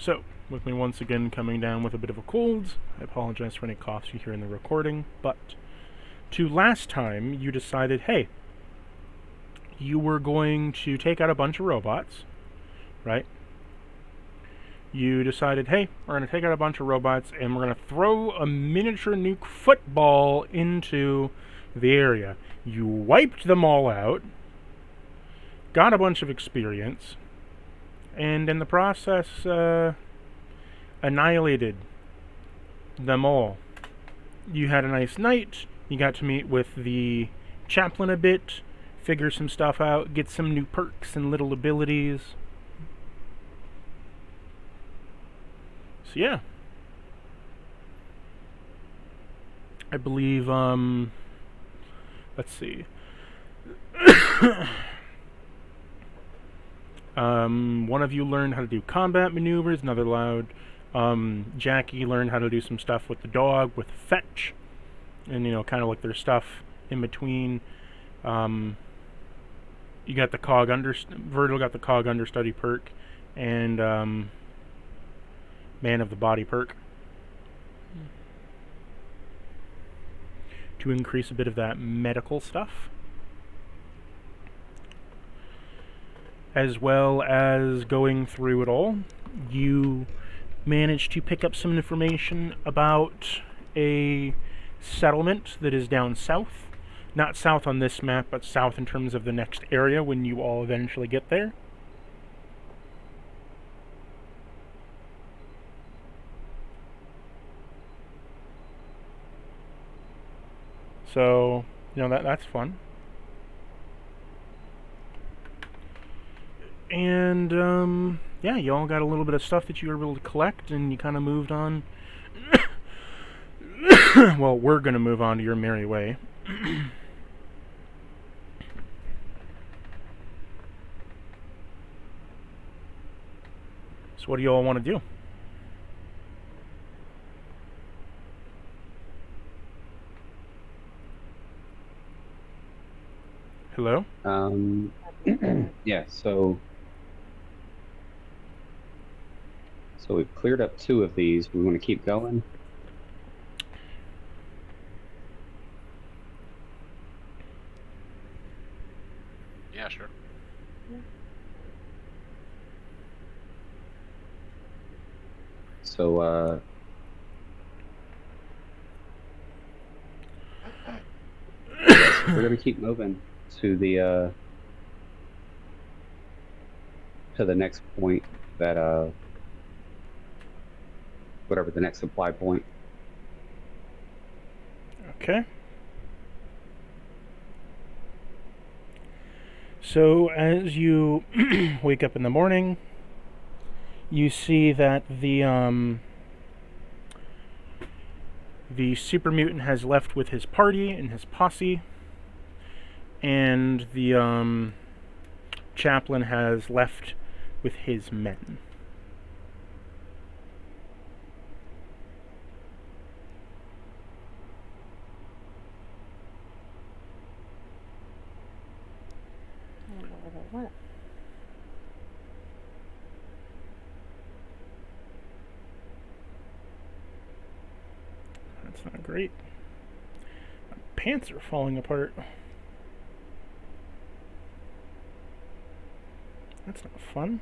So, with me once again coming down with a bit of a cold, I apologize for any coughs you hear in the recording, but to last time, you decided, hey, you were going to take out a bunch of robots, right? You decided, hey, we're going to take out a bunch of robots and we're going to throw a miniature nuke football into the area. You wiped them all out, got a bunch of experience, and in the process, annihilated them all. You had a nice night. You got to meet with the chaplain a bit, figure some stuff out, get some new perks and little abilities. So yeah. I believe, let's see. One of you learned how to do combat maneuvers, another allowed. Jackie learned how to do some stuff with the dog, with fetch, and kind of like their stuff in between. You got the cog Virgil got the cog understudy perk, and man of the body perk to increase a bit of that medical stuff, as well as going through it all. You managed to pick up some information about a settlement that is down south. Not south on this map, but south in terms of the next area when you all eventually get there. So, that's fun. And, yeah, you all got a little bit of stuff that you were able to collect, and you kind of moved on. Well, we're going to move on to your merry way. So what do you all want to do? Hello? Yeah, so we've cleared up 2 of these. We want to keep going. Yeah, sure. So we're gonna keep moving to the next point that whatever the next supply point. Okay. So as you wake up in the morning, you see that the super mutant has left with his party and his posse, and the chaplain has left with his men. That's not great. My pants are falling apart. That's not fun.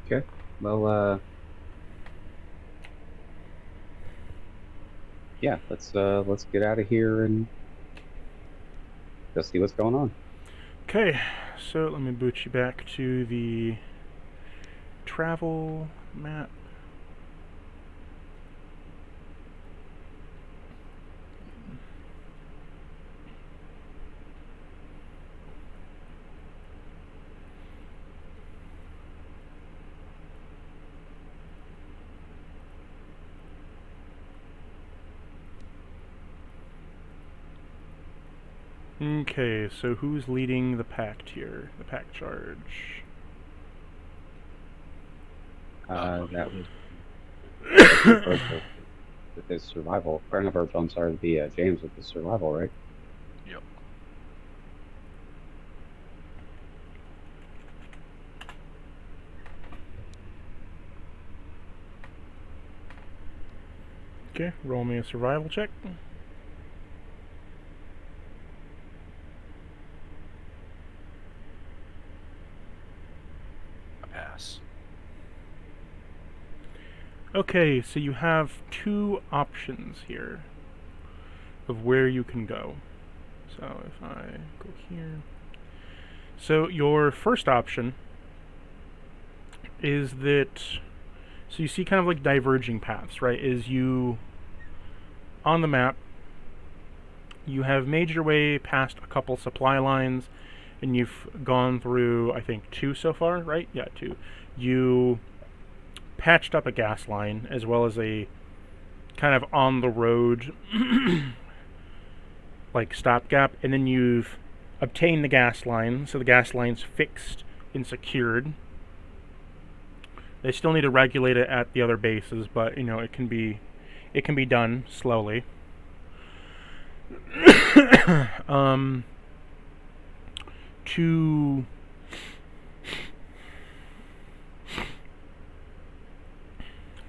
Okay. Well, yeah, let's get out of here and go see what's going on. Okay, so let me boot you back to the travel map. Okay, so who's leading the pact here? The pact charge? That was with his survival. Or not Virgil, I'm sorry, the James with his survival, right? Yep. Okay, roll me a survival check. A pass. Okay, so you have two options here of where you can go. So if I go here. So your first option is that, so you see kind of like diverging paths, right? Is you, on the map, you have made your way past a couple supply lines, and you've gone through, I think, 2 so far, right? Yeah, 2. You patched up a gas line, as well as a kind of on-the-road, like, stopgap, and then you've obtained the gas line, so the gas line's fixed and secured. They still need to regulate it at the other bases, but, you know, it can be done slowly. To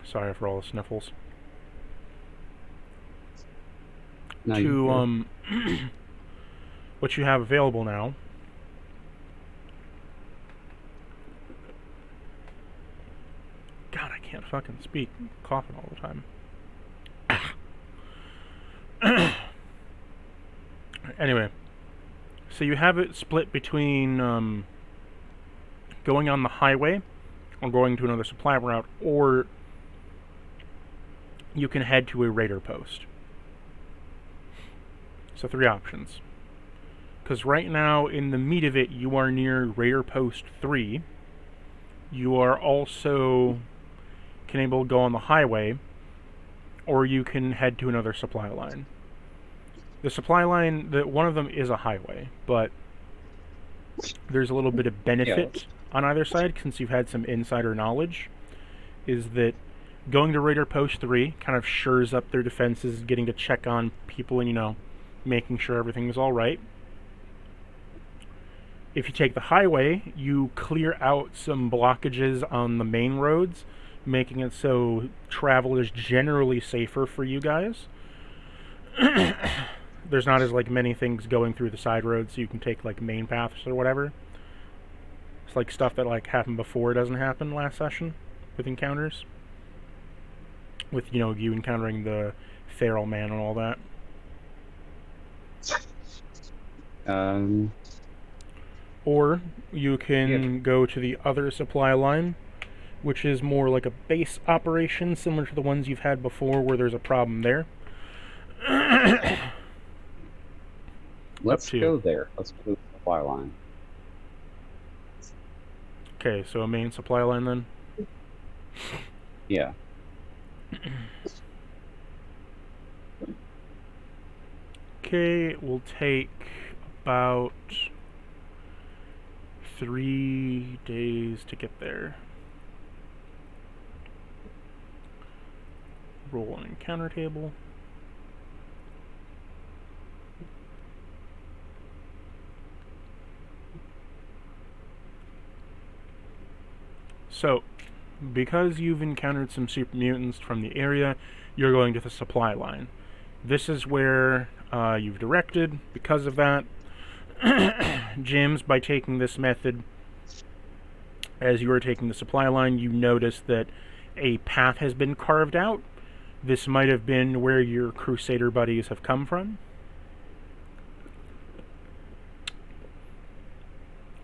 sorry for all the sniffles. No, To what you have available now God, I can't fucking speak. I'm coughing all the time. Anyway, so you have it split between going on the highway or going to another supply route, or you can head to a raider post. So 3 options. Because right now, in the meat of it, you are near raider post 3. You are also can able to go on the highway, or you can head to another supply line. The supply line, one of them is a highway, but there's a little bit of benefit on either side, since you've had some insider knowledge, is that going to Raider Post 3 kind of shores up their defenses, getting to check on people and, you know, making sure everything's alright. If you take the highway, you clear out some blockages on the main roads, making it so travel is generally safer for you guys. There's not as like many things going through the side roads, so you can take like main paths or whatever. It's like stuff that like happened before doesn't happen last session with encounters. With, you know, you encountering the feral man and all that. Or you can go to the other supply line, which is more like a base operation, similar to the ones you've had before where there's a problem there. Let's go there. Let's go to the supply line. Okay, so a main supply line then? Yeah. Okay, it will take about 3 days to get there. Roll an encounter table. So, because you've encountered some super mutants from the area, you're going to the supply line. This is where you've directed. Because of that, James, by taking this method, as you are taking the supply line, you notice that a path has been carved out. This might have been where your Crusader buddies have come from.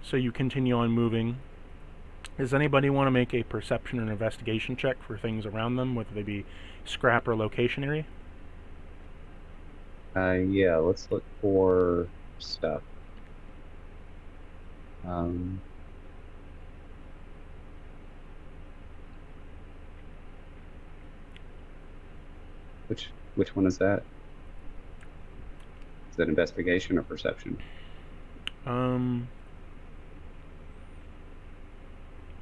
So you continue on moving. Does anybody want to make a perception or investigation check for things around them, whether they be scrap or location area? Yeah, let's look for stuff. Which one is that? Is that investigation or perception?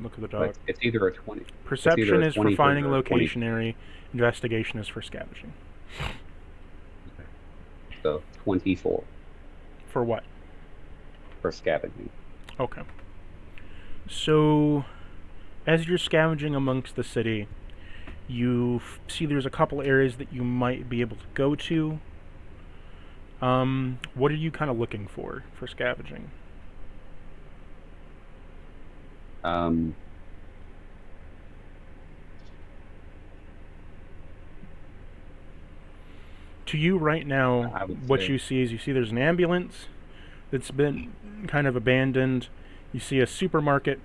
Look at the But dog. it's either a 20. Perception is for 20 finding a or a 20. location area. Investigation is for scavenging. Okay. So 24 For what? for scavenging. Okay. So, as you're scavenging amongst the city, you see there's a couple areas that you might be able to go to. What are you kind of looking for scavenging? To you right now, I would what say- you see is there's an ambulance that's been kind of abandoned. You see a supermarket,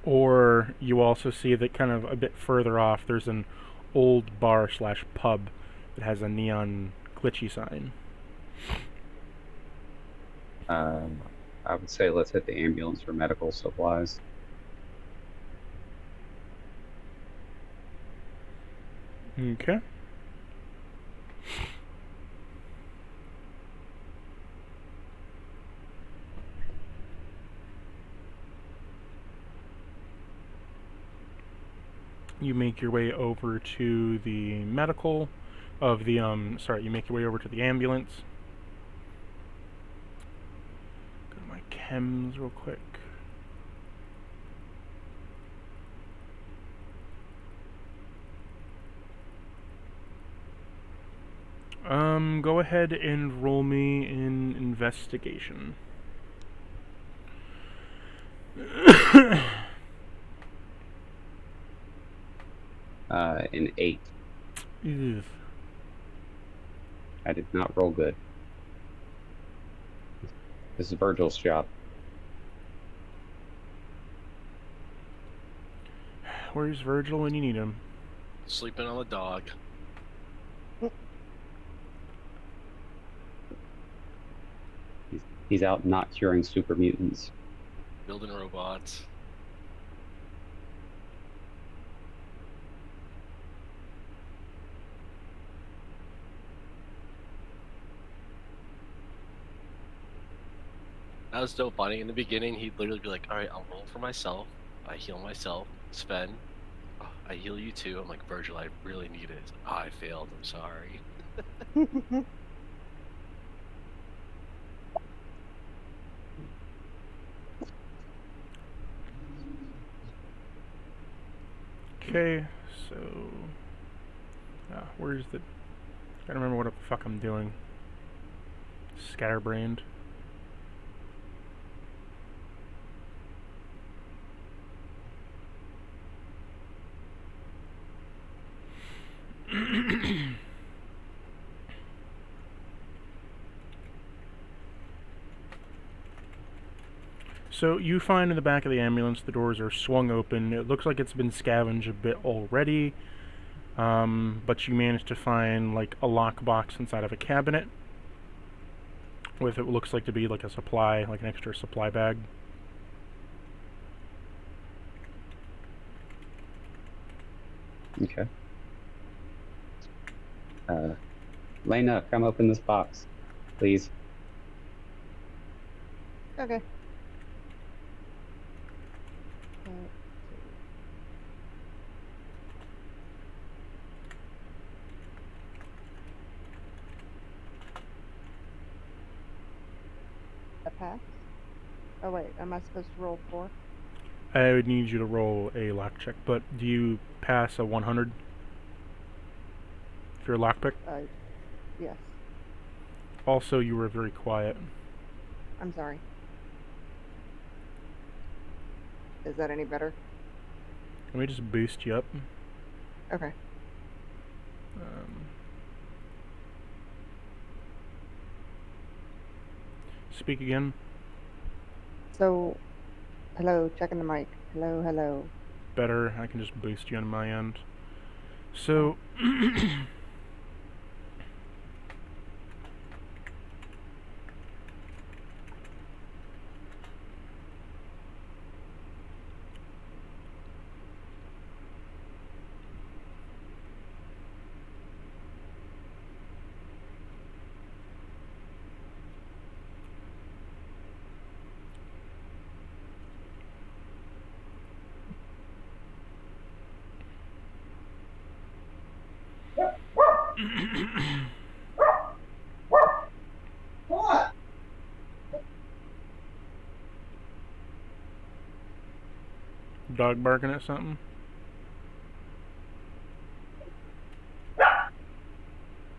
or you also see that kind of a bit further off there's an old bar / pub that has a neon glitchy sign. I would say let's hit the ambulance for medical supplies. Okay. You make your way over to the medical of the you make your way over to the ambulance. Go to my chems real quick. Go ahead and roll me in investigation. An 8. Ew. I did not roll good. This is Virgil's job. Where's Virgil when you need him? Sleeping on the dog. He's out not curing super mutants. Building robots. That was so funny. In the beginning, he'd literally be like, alright, I'll roll for myself. I heal myself. Sven, oh, I heal you too. I'm like, Virgil, I really need it. Oh, I failed. I'm sorry. Okay, so where's the? Gotta remember what the fuck I'm doing. Scatterbrained. So you find in the back of the ambulance the doors are swung open. It looks like it's been scavenged a bit already, but you managed to find like a lockbox inside of a cabinet with it looks like to be like a supply, like an extra supply bag. Okay. Lena, come open this box, please. Okay. A pass? Oh wait, am I supposed to roll 4? I would need you to roll a lock check, but do you pass a 100 if you're a lockpick? Yes. Also, you were very quiet. I'm sorry. Is that any better? Let me just boost you up. Okay. Speak again. So, hello, checking the mic. Hello, hello. Better. I can just boost you on my end. So, Dog barking at something?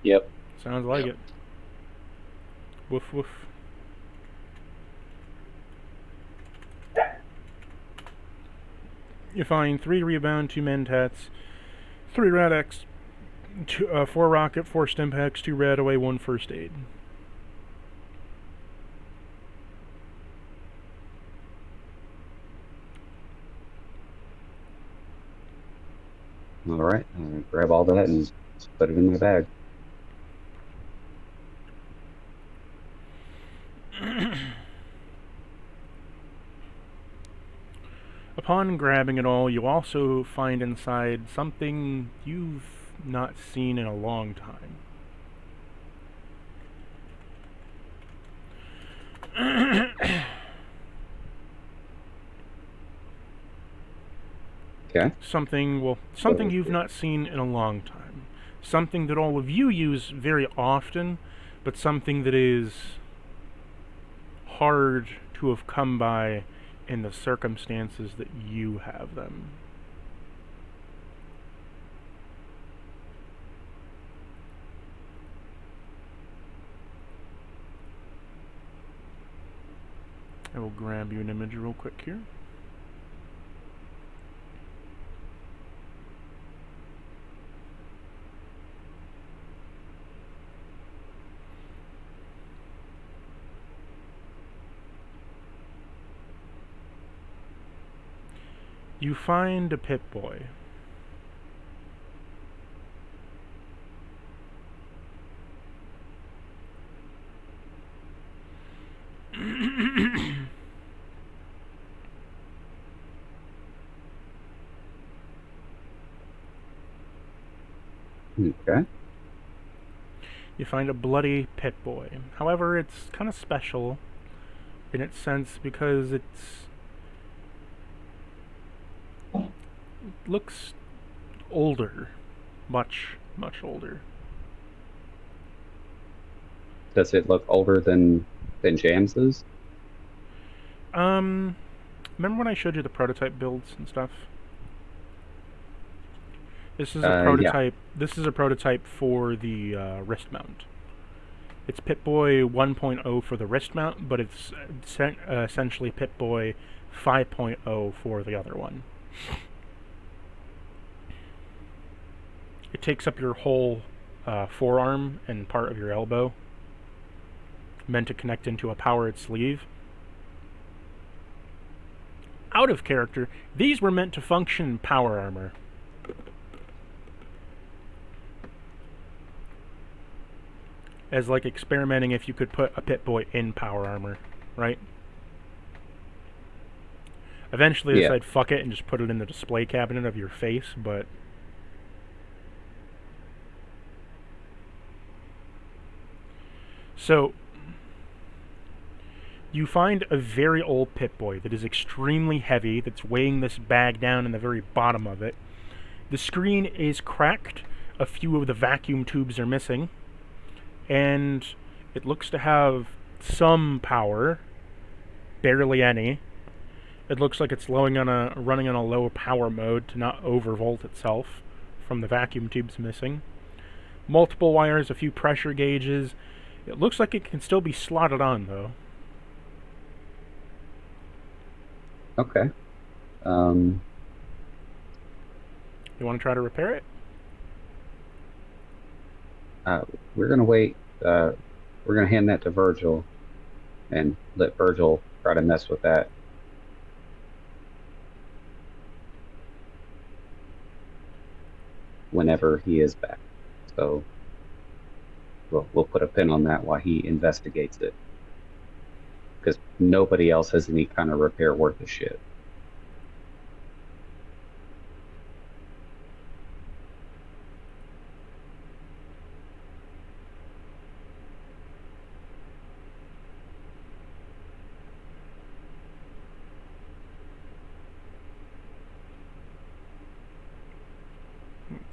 Yep. Sounds like Yep. it. Woof woof. You find 3 rebound, 2 mentats, 3 rad-X, 4 rocket, 4 stimpaks, 2 rad-away, 1 first aid. All right. I'll grab all that and put it in my bag. Upon grabbing it all, you also find inside something you've not seen in a long time. Okay. Something you've not seen in a long time. Something that all of you use very often, but something that is hard to have come by in the circumstances that you have them. I will grab you an image real quick here. You find a Pip-Boy. Okay. You find a bloody Pip-Boy. However, it's kind of special in its sense because it looks older. Much, much older. Does it look older than Jams's? Remember when I showed you the prototype builds and stuff? This is a Yeah. prototype. This is a prototype for the wrist mount. It's Pip-Boy 1.0 for the wrist mount, but it's essentially Pip-Boy 5.0 for the other one. It takes up your whole forearm and part of your elbow, meant to connect into a powered sleeve. Out of character, these were meant to function in power armor. As like experimenting if you could put a Pip-Boy in power armor, right? Eventually they decided fuck it and just put it in the display cabinet of your face, but so you find a very old Pip-Boy that is extremely heavy, that's weighing this bag down in the very bottom of it. The screen is cracked, a few of the vacuum tubes are missing, and it looks to have some power, barely any. It looks like it's running on a low power mode to not overvolt itself from the vacuum tubes missing. Multiple wires, a few pressure gauges. It looks like it can still be slotted on, though. Okay. You want to try to repair it? We're gonna wait. We're gonna hand that to Virgil, and let Virgil try to mess with that. Whenever he is back. So we'll put a pin on that while he investigates it. Because nobody else has any kind of repair worth of shit.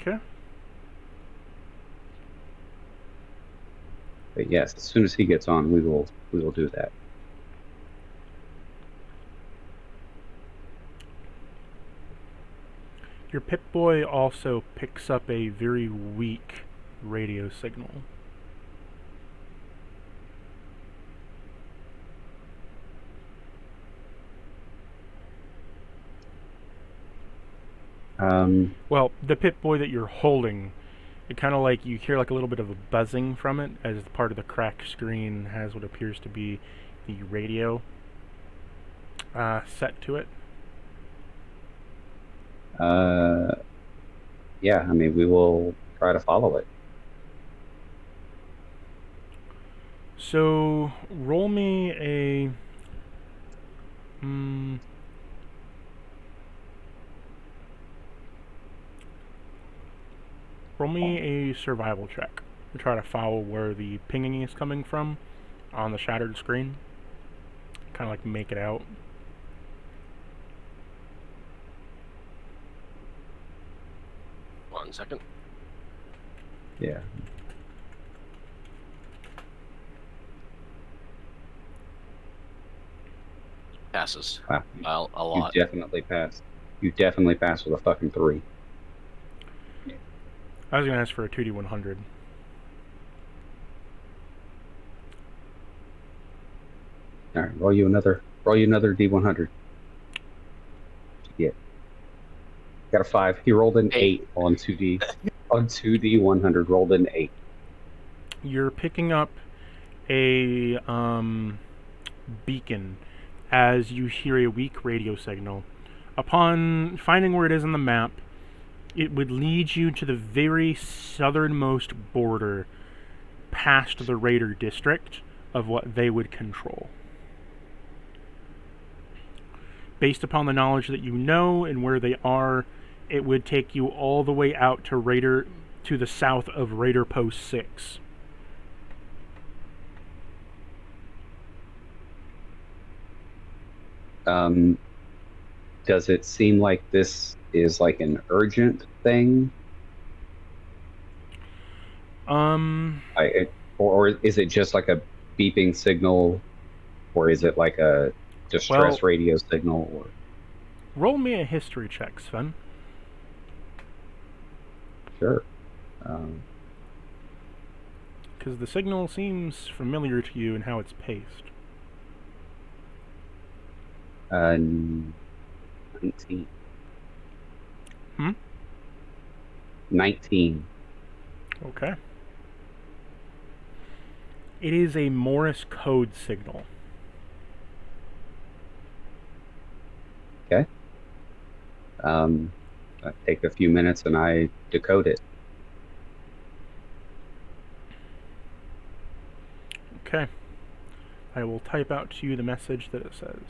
Okay. But yes, as soon as he gets on, we will do that. Your Pip-Boy also picks up a very weak radio signal. Well, the Pip-Boy that you're holding, it kind of like you hear like a little bit of a buzzing from it as part of the cracked screen has what appears to be the radio set to it. Yeah, I mean, we will try to follow it. So roll me a roll me a survival check to try to follow where the pinging is coming from on the shattered screen. Kind of like make it out. One second. Yeah. Passes. Wow. A lot. You definitely passed. You definitely passed with a fucking 3. I was gonna ask for a 2d100. All right, roll you another D100. Yeah. Got a 5. He rolled an 8 on 2D. On 2D100, rolled an 8. You're picking up a beacon as you hear a weak radio signal. Upon finding where it is on the map, it would lead you to the very southernmost border past the Raider district of what they would control. Based upon the knowledge that you know and where they are, it would take you all the way out to the south of Raider Post 6. Does it seem like this is like an urgent thing? Or is it just like a beeping signal, or is it like a distress radio signal? Or roll me a history check, Sven. Sure. Because the signal seems familiar to you in how it's paced. 19. 19. Okay. It is a Morse code signal. Okay. I take a few minutes and I decode it. Okay. I will type out to you the message that it says.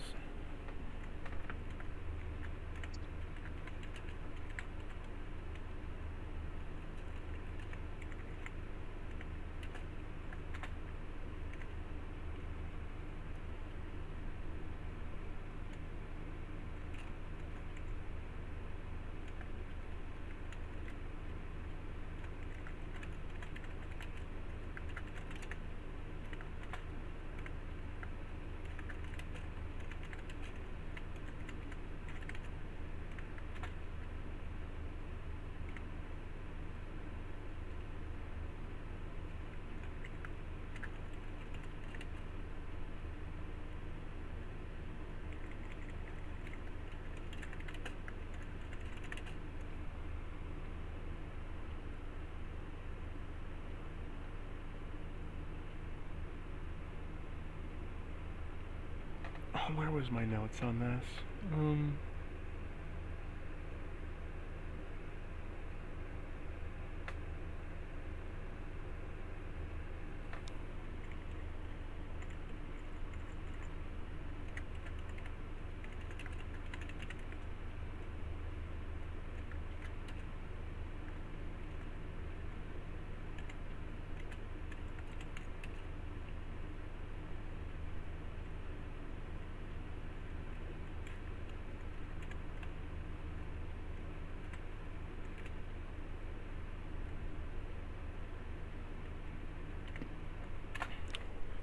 Where was my notes on this?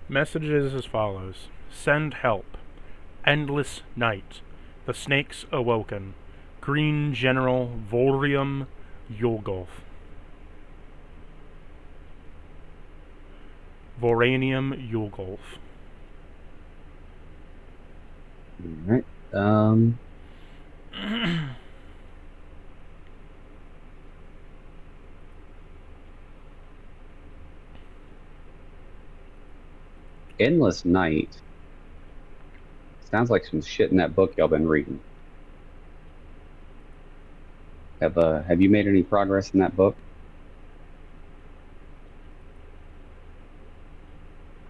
Messages as follows. Send help. Endless night. The snakes awoken. Green General Vorium Yulgolf. Voranium Yulgolf. Alright. Endless Night. Sounds like some shit in that book y'all been reading. Have you made any progress in that book?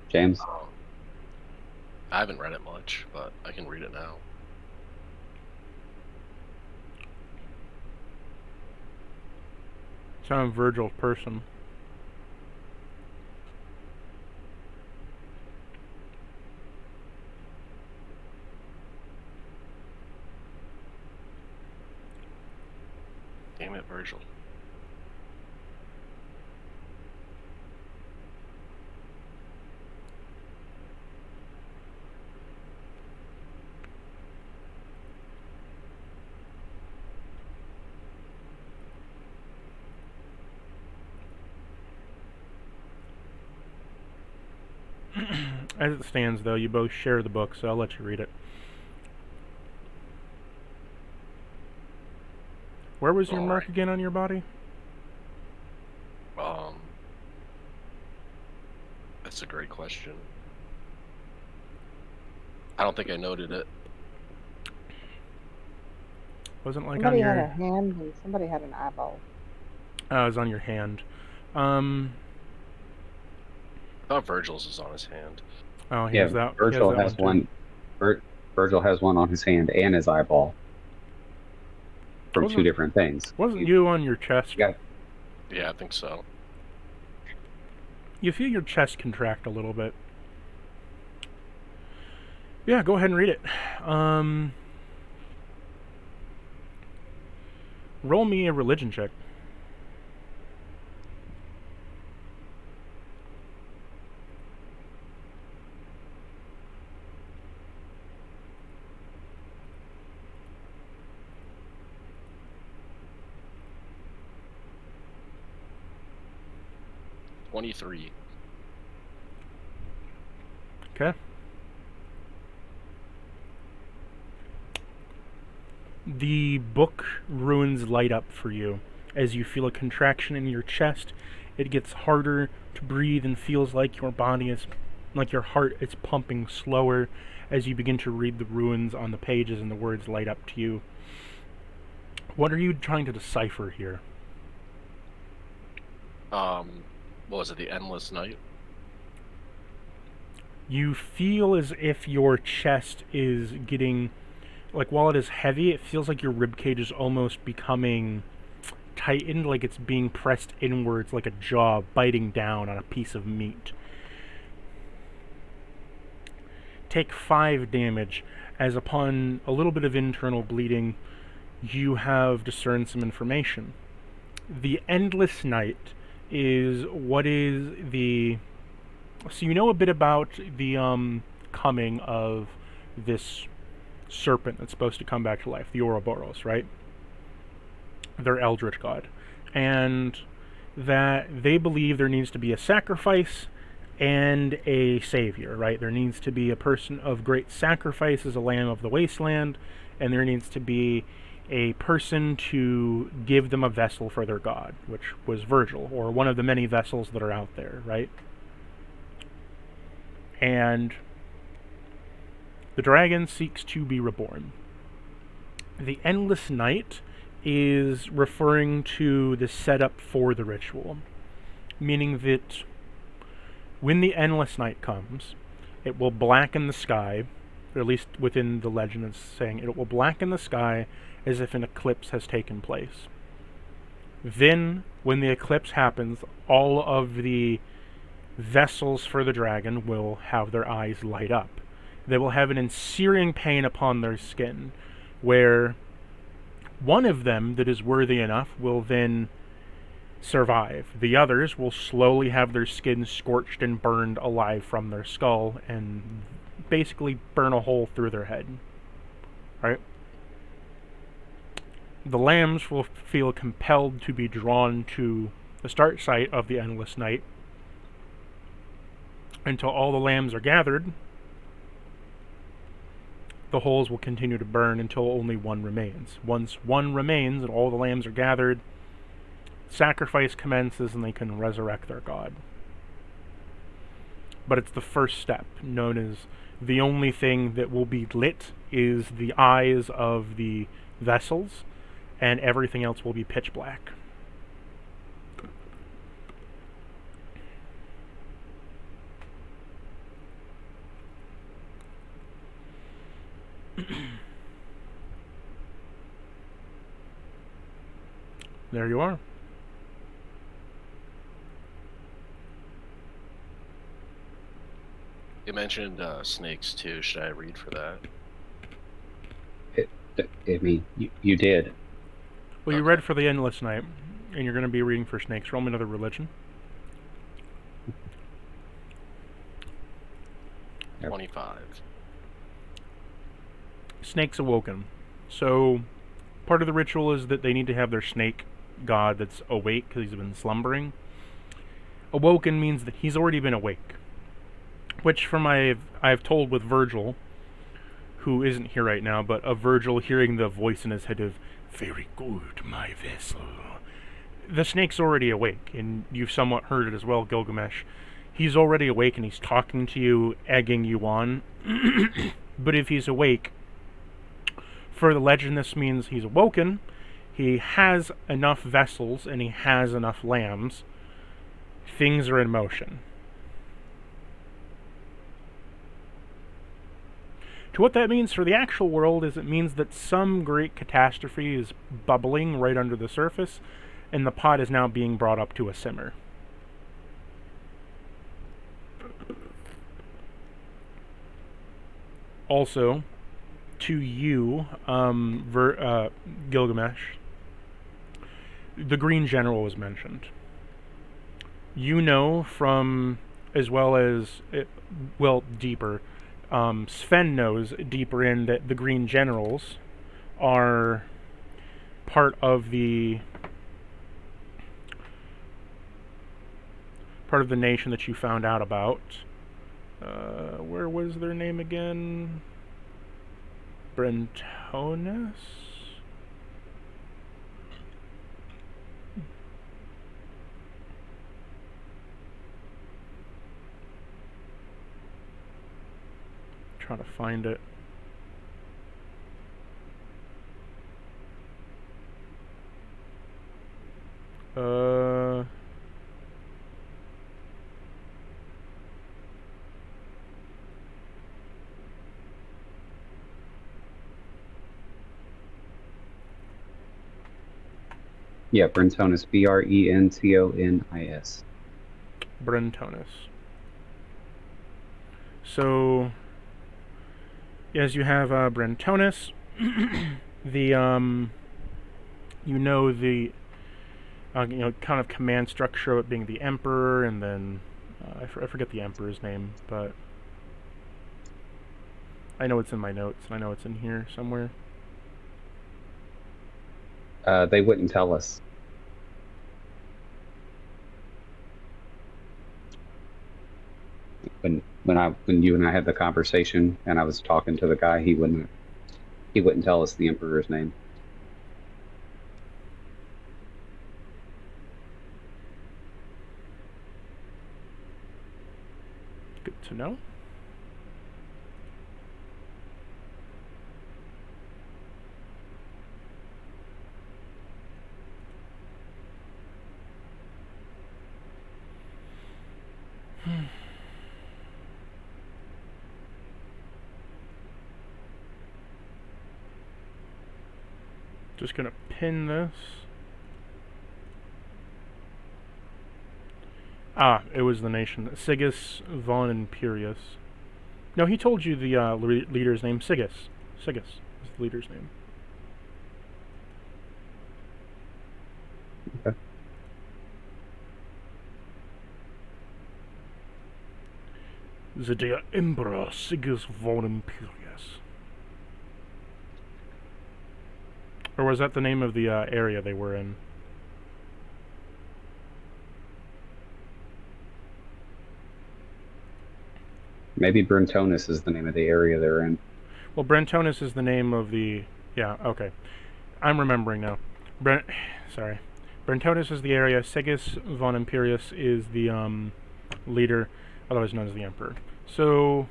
James? I haven't read it much, but I can read it now. Sound Virgil person. Damn it, Virgil. As it stands, though, you both share the book, so I'll let you read it. Where was your mark again on your body? That's a great question. I don't think I noted it. Wasn't like Somebody on had a your... hand and somebody had an eyeball. Oh, it was on your hand. I thought Virgil's is on his hand. Oh, he Yeah, has that. Virgil he has has that one. Virgil has one on his hand and his eyeball. From two different things. Wasn't you on your chest? Yeah. Yeah, I think so. You feel your chest contract a little bit. Yeah, go ahead and read it. Roll me a religion check. $23. Okay. The book ruins light up for you as you feel a contraction in your chest. It gets harder to breathe and feels like your body is, like your heart is pumping slower as you begin to read the runes on the pages and the words light up to you. What are you trying to decipher here? What was it, the Endless Night? You feel as if your chest is getting, like while it is heavy, it feels like your ribcage is almost becoming tightened, like it's being pressed inwards, like a jaw biting down on a piece of meat. Take 5 damage, as upon a little bit of internal bleeding, you have discerned some information. The Endless Night is what is the... So you know a bit about the coming of this serpent that's supposed to come back to life, the Ouroboros, right? Their eldritch god. And that they believe there needs to be a sacrifice and a savior, right? There needs to be a person of great sacrifice as a lamb of the wasteland, and there needs to be a person to give them a vessel for their god, which was Virgil, or one of the many vessels that are out there, right? And the dragon seeks to be reborn. The Endless Night is referring to the setup for the ritual, meaning that when the Endless Night comes, it will blacken the sky, or at least within the legend it's saying it will blacken the sky as if an eclipse has taken place. Then, when the eclipse happens, all of the vessels for the dragon will have their eyes light up. They will have an searing pain upon their skin, where one of them that is worthy enough will then survive. The others will slowly have their skin scorched and burned alive from their skull and basically burn a hole through their head. Right? The lambs will feel compelled to be drawn to the start site of the endless night until all the lambs are gathered. The holes will continue to burn until only one remains. Once one remains and all the lambs are gathered, sacrifice commences and they can resurrect their god. But it's the first step, known as the only thing that will be lit is the eyes of the vessels, and everything else will be pitch black. There you are. You mentioned snakes too. Should I read for that? I mean, you did. Well, you read for the endless night, and you're going to be reading for snakes. Roll me another religion. 25. Snakes awoken. So, part of the ritual is that they need to have their snake god that's awake because he's been slumbering. Awoken means that he's already been awake. Which, from I've told with Virgil, who isn't here right now, but of Virgil hearing the voice in his head of, "Very good, my vessel." The snake's already awake, and you've somewhat heard it as well, Gilgamesh. He's already awake and he's talking to you, egging you on. But if he's awake, for the legend this means he's awoken, he has enough vessels, and he has enough lambs. Things are in motion. To what that means for the actual world is it means that some great catastrophe is bubbling right under the surface, and the pot is now being brought up to a simmer. Also, to you, Gilgamesh, the Green General was mentioned. You know from, as well as, deeper, Sven knows deeper in that the Green Generals are part of the nation that you found out about. Where was their name again? Brentonus? Trying to find it. Yeah, Brentonus, Brentonis. Brentonus. So, as you have Brentonus, the kind of command structure of it being the Emperor, and then I forget the Emperor's name, but I know it's in my notes, and I know it's in here somewhere. They wouldn't tell us. When you and I had the conversation, and I was talking to the guy, he wouldn't tell us the Emperor's name. Good to know. Just gonna pin this. Ah, it was the nation. Sigus von Imperius. No, he told you the leader's name. Sigus. Sigus is the leader's name. Okay. The dear Emperor Sigus von Imperius. Or was that the name of the area they were in? Maybe Brentonus is the name of the area they're in. Well, Brentonus is the name of the... Yeah, okay. I'm remembering now. Sorry. Brentonus is the area. Sigus von Imperius is the leader, otherwise known as the Emperor. So,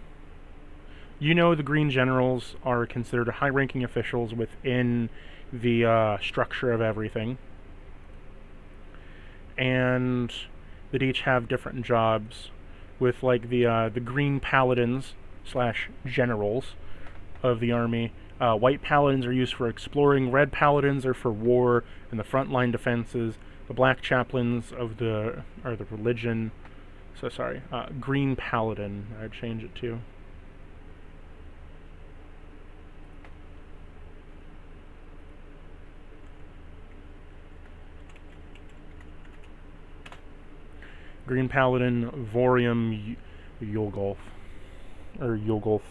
you know the Green Generals are considered high-ranking officials within the structure of everything. And that each have different jobs, with like the Green Paladins / generals of the army. White Paladins are used for exploring, Red Paladins are for war and the frontline defenses, the Black Chaplains are the religion. So sorry, Green Paladin, I'd change it to. Green Paladin, Vorium, Yulgolf. Or Yulgolf.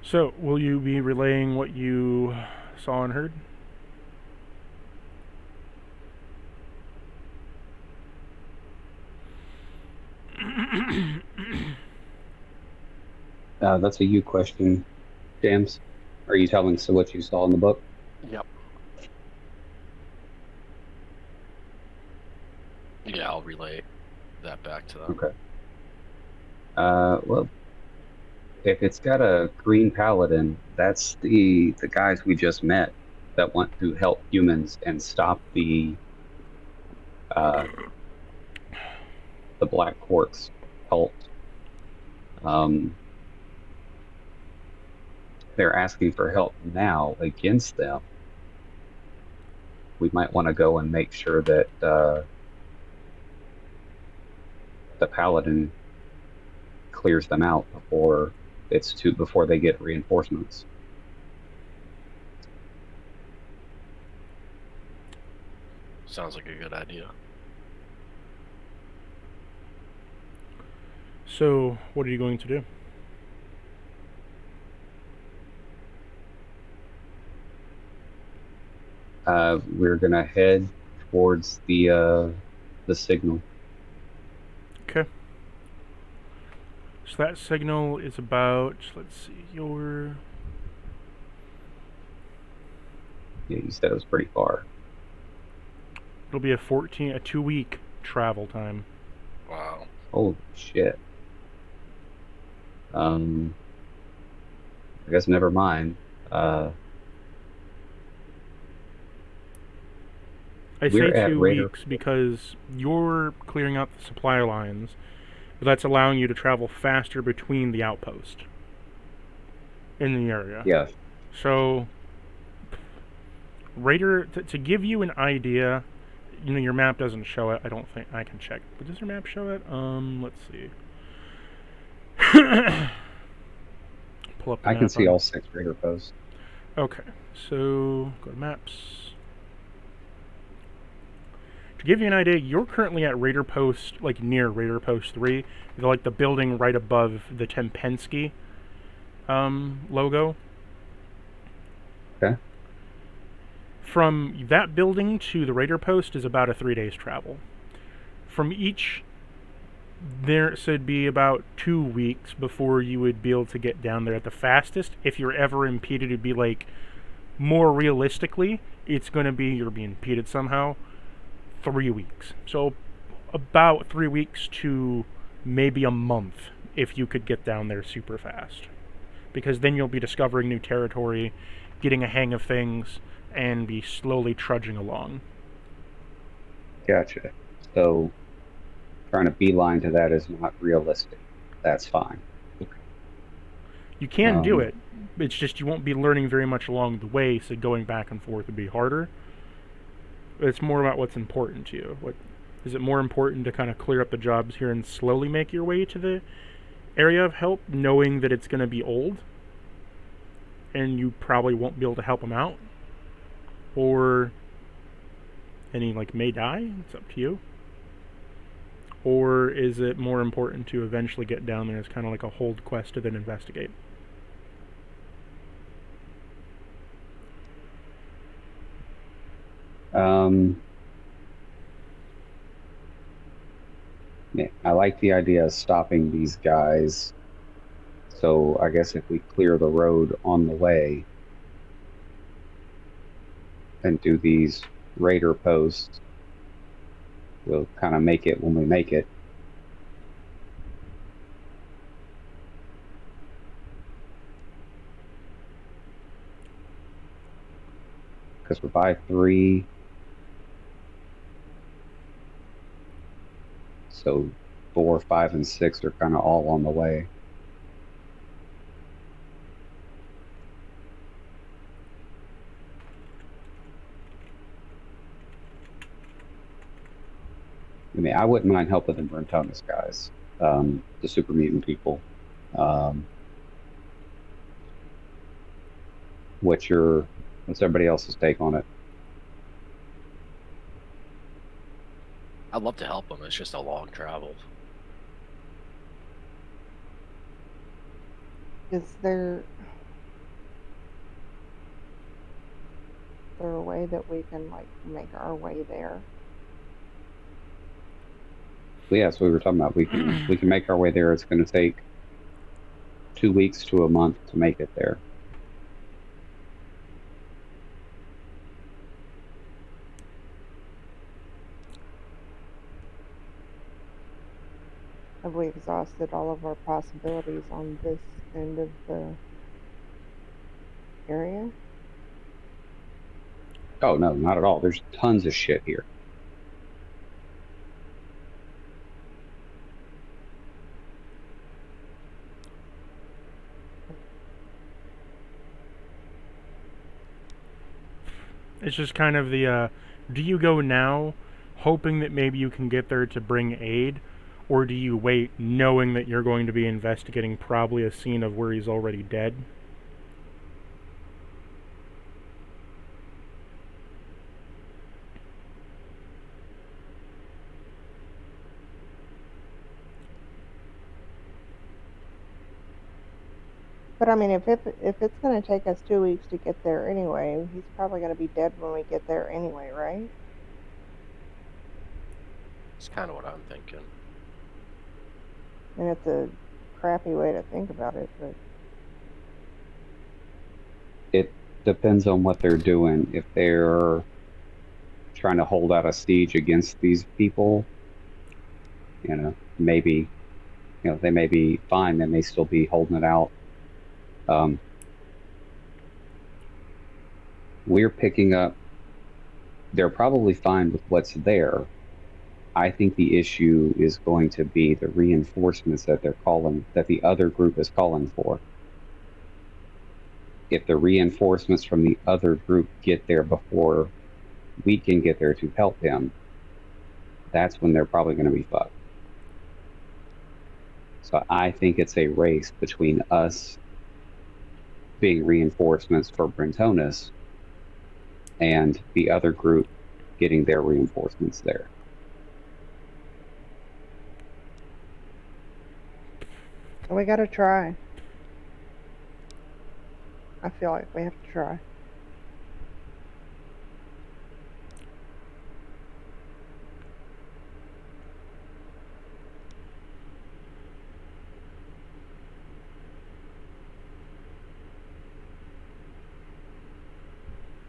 So, will you be relaying what you saw and heard? That's a you question, James. Are you telling us what you saw in the book? Yep. Yeah, I'll relay that back to them. Okay. Well, if it's got a green paladin, that's the guys we just met that want to help humans and stop the Black Quartz cult. They're asking for help now against them. We might want to go and make sure that the paladin clears them out before they get reinforcements. Sounds like a good idea. So, what are you going to do? We're gonna head towards the signal. Okay. So that signal is about, let's see, your... Yeah, you said it was pretty far. It'll be a 2-week travel time. Wow. Holy shit. I guess never mind. I say 2 weeks because you're clearing out the supply lines, but that's allowing you to travel faster between the outpost in the area. Yeah. So, Raider, to give you an idea, your map doesn't show it. I don't think I can check. But does your map show it? Let's see. Pull up the I map can see all 6 Raider posts. Okay, so go to maps. To give you an idea, you're currently at Raider Post, like near Raider Post 3. They're like the building right above the Tempensky logo. Okay. From that building to the Raider Post is about a 3 days travel. From each, there should be about 2 weeks before you would be able to get down there at the fastest. If you're ever impeded, it'd be like, more realistically, it's going to be you're being impeded somehow. 3 weeks. So about 3 weeks to maybe a month if you could get down there super fast. Because then you'll be discovering new territory, getting a hang of things, and be slowly trudging along. Gotcha. So trying to beeline to that is not realistic. That's fine. You can do it. It's just you won't be learning very much along the way, so going back and forth would be harder. It's more about what's important to you. Is it more important to kind of clear up the jobs here and slowly make your way to the area of help, knowing that it's going to be old and you probably won't be able to help them out? or and he like may die, it's up to you, or is it more important to eventually get down there as kind of like a hold quest to then investigate? Yeah, I like the idea of stopping these guys. So I guess if we clear the road on the way and do these raider posts, we'll kind of make it when we make it. Because we're by 3. So 4, 5, and 6 are kind of all on the way. I mean, I wouldn't mind helping the Brentonus guys, the super mutant people. What's everybody else's take on it? I'd love to help them. It's just a long travel. Is there a way that we can like make our way there? Well, yeah, so we were talking about we can make our way there. It's going to take 2 weeks to a month to make it there. Have we exhausted all of our possibilities on this end of the area? Oh, no, not at all. There's tons of shit here. It's just kind of the, do you go now, hoping that maybe you can get there to bring aid, or do you wait knowing that you're going to be investigating probably a scene of where he's already dead? But I mean, if it's going to take us 2 weeks to get there anyway, he's probably going to be dead when we get there anyway, right? It's kind of what I'm thinking. And it's a crappy way to think about it, but It depends on what they're doing. If they're trying to hold out a siege against these people, maybe, they may be fine. They may still be holding it out. We're picking up, they're probably fine with what's there. I think the issue is going to be the reinforcements that that the other group is calling for. If the reinforcements from the other group get there before we can get there to help him, that's when they're probably going to be fucked. So I think it's a race between us being reinforcements for Brentonus and the other group getting their reinforcements there. we got to try. I feel like we have to try.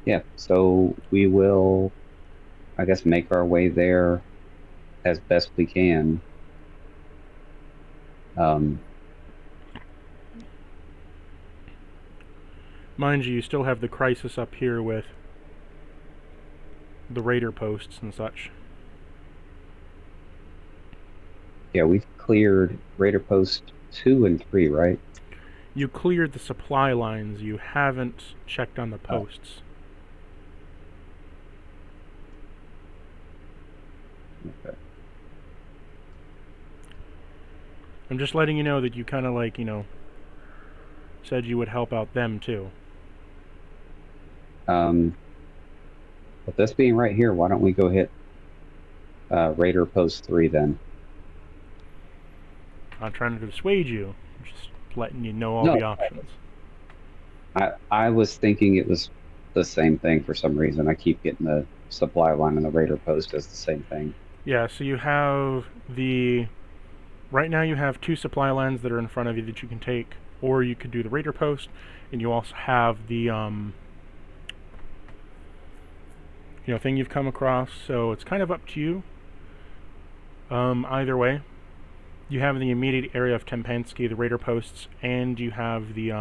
Yeah, so we will, I guess, make our way there as best we can. Mind you still have the crisis up here with the raider posts and such. Yeah, we've cleared Raider Post 2 and 3, right? You cleared the supply lines, you haven't checked on the posts. Okay. I'm just letting you know that you kind of like, said you would help out them too. With this being right here, why don't we go hit Raider Post 3 then? I'm not trying to dissuade you. I'm just letting you know all No. the options. I was thinking it was the same thing for some reason. I keep getting the supply line and the Raider Post as the same thing. Yeah, so you have the... Right now you have 2 supply lines that are in front of you that you can take, or you could do the Raider Post, and you also have the, thing you've come across, so it's kind of up to you. Either way, you have in the immediate area of Tempensky the Raider Posts, and you have the,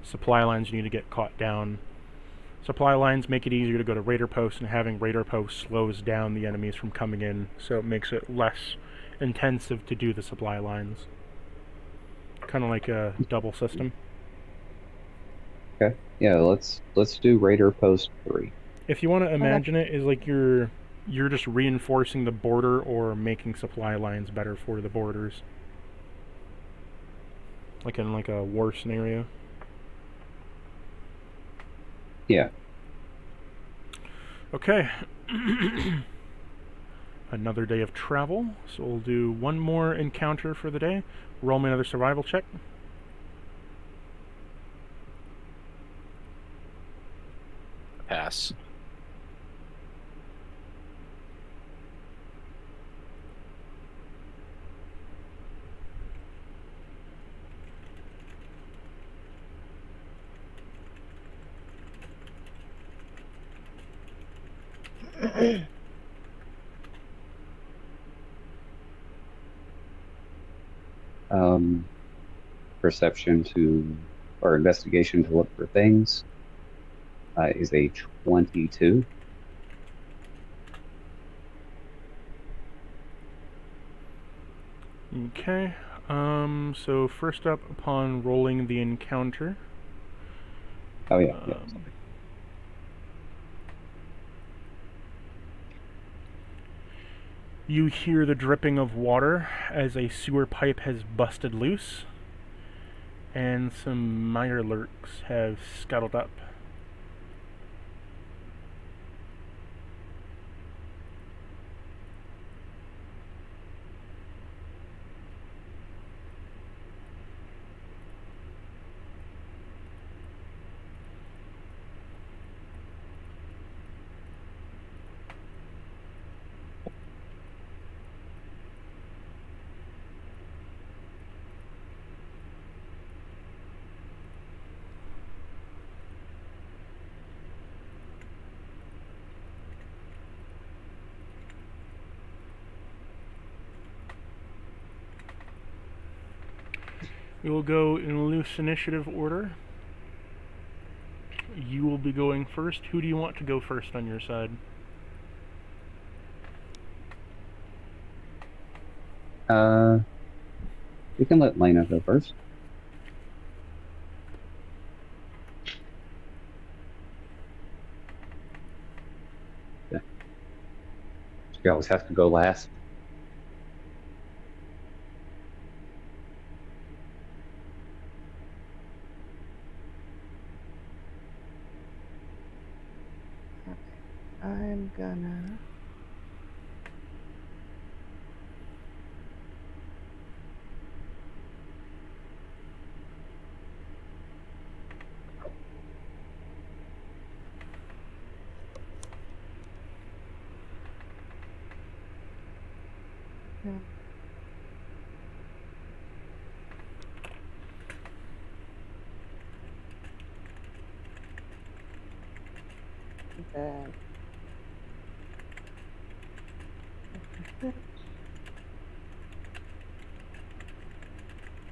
supply lines you need to get caught down. Supply lines make it easier to go to Raider Posts, and having Raider Posts slows down the enemies from coming in, so it makes it less intensive to do the supply lines. Kind of like a double system. Okay. Yeah, let's do Raider Post 3. If you want to imagine it as like you're just reinforcing the border or making supply lines better for the borders. Like in like a war scenario. Yeah. Okay. Another day of travel. So we'll do one more encounter for the day. Roll me another survival check. Pass. Perception to, or investigation to look for things is a 22. Okay. So first up, upon rolling the encounter. Oh yeah. Yeah. You hear the dripping of water as a sewer pipe has busted loose, and some mire lurks have scuttled up. We will go in loose initiative order. You will be going first. Who do you want to go first on your side? We can let Lena go first. Yeah. She always has to go last. I'm gonna... Yeah. Then...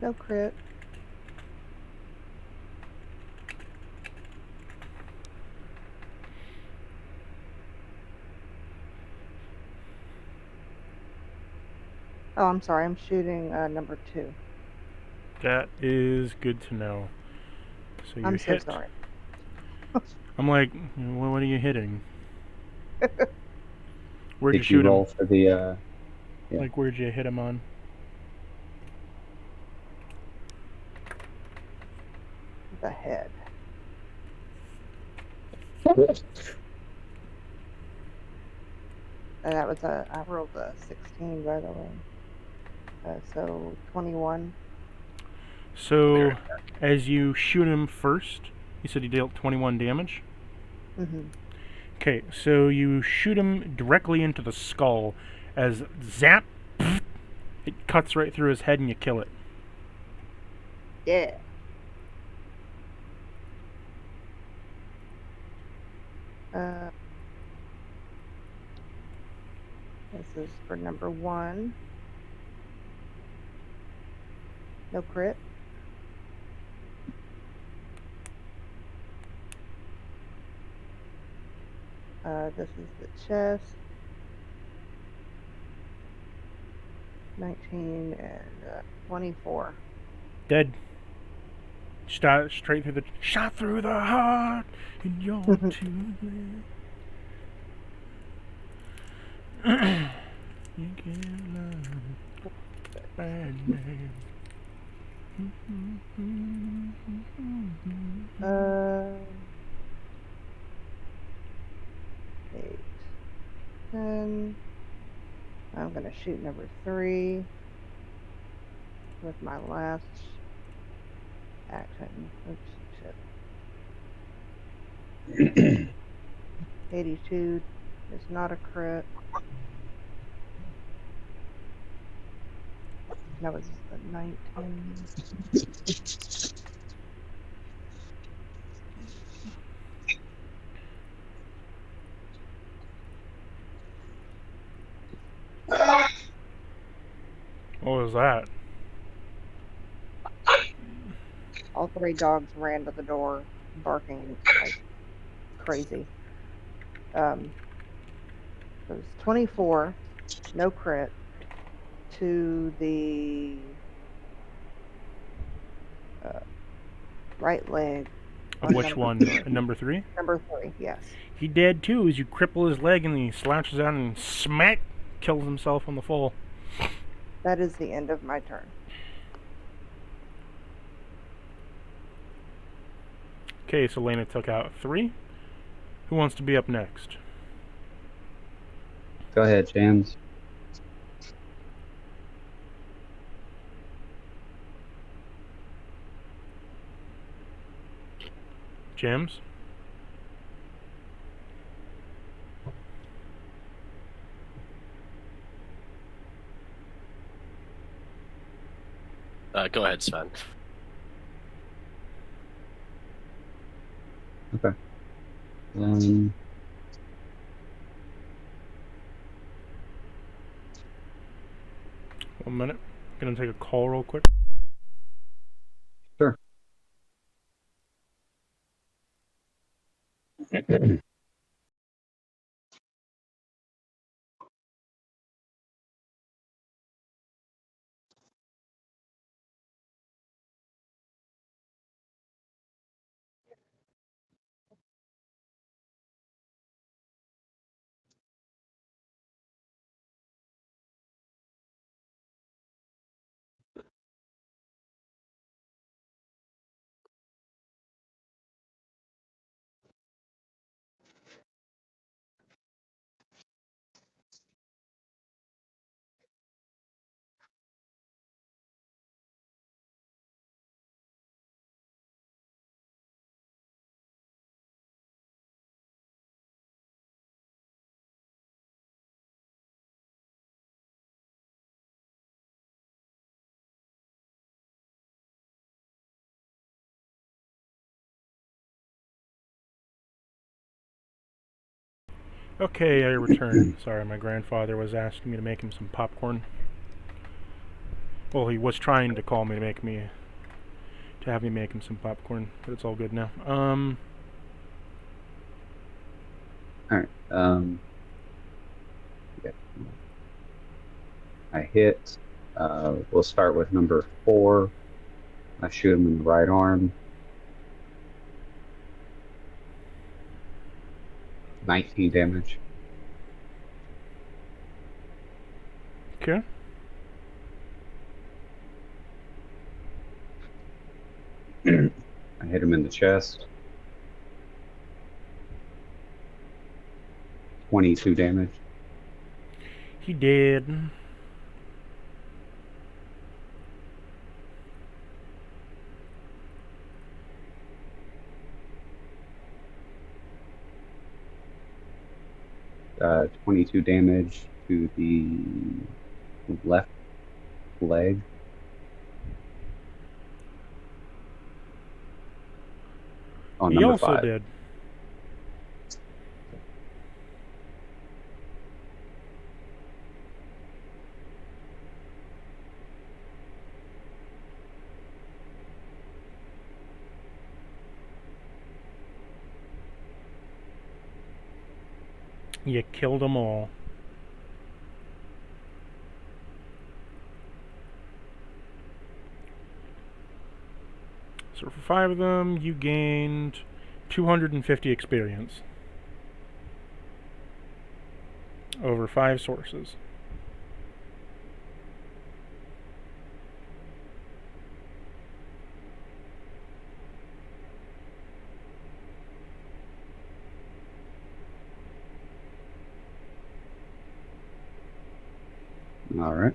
No crit. Oh, I'm sorry. I'm shooting number 2. That is good to know. So you I'm so hit. sorry. I'm like, well, what are you hitting? Where'd you Did shoot you roll him? for the? Yeah. Like, where'd you hit him on? The head. That was I rolled a 16, by the way. So 21. So, as you shoot him first, you said he dealt 21 damage? Mm-hmm. Okay, so you shoot him directly into the skull as zap, it cuts right through his head and you kill it. Yeah. This is for number 1. No crit. This is the chest. 19 and 24. Dead. Shot straight through the... Shot through the heart in your tooth. You can't love bad name. 8, 10. I'm gonna shoot number 3 with my last action. Oops, shit. 82 is not a crit. That was a 19. What was that? All 3 dogs ran to the door, barking like crazy. It was 24, no crit, to the right leg. Of which one? Number 3? Number 3, yes. He dead too as you cripple his leg and he slouches out and smack kills himself on the fall. That is the end of my turn. Okay, so Lena took out 3. Who wants to be up next? Go ahead, James. James? Go ahead, Sven. Okay. 1 minute. Gonna take a call real quick. Sure. Okay, I return. Sorry, my grandfather was asking me to make him some popcorn. Well, he was trying to call me to have me make him some popcorn, but it's all good now. Alright, yeah. I hit. We'll start with number 4. I shoot him in the right arm. 19 damage. Okay. I hit him in the chest. 22 damage. He did. 22 damage to the left leg. On He number also 5. did. You killed them all. So for 5 of them, you gained 250 experience. Over 5 sources. All right.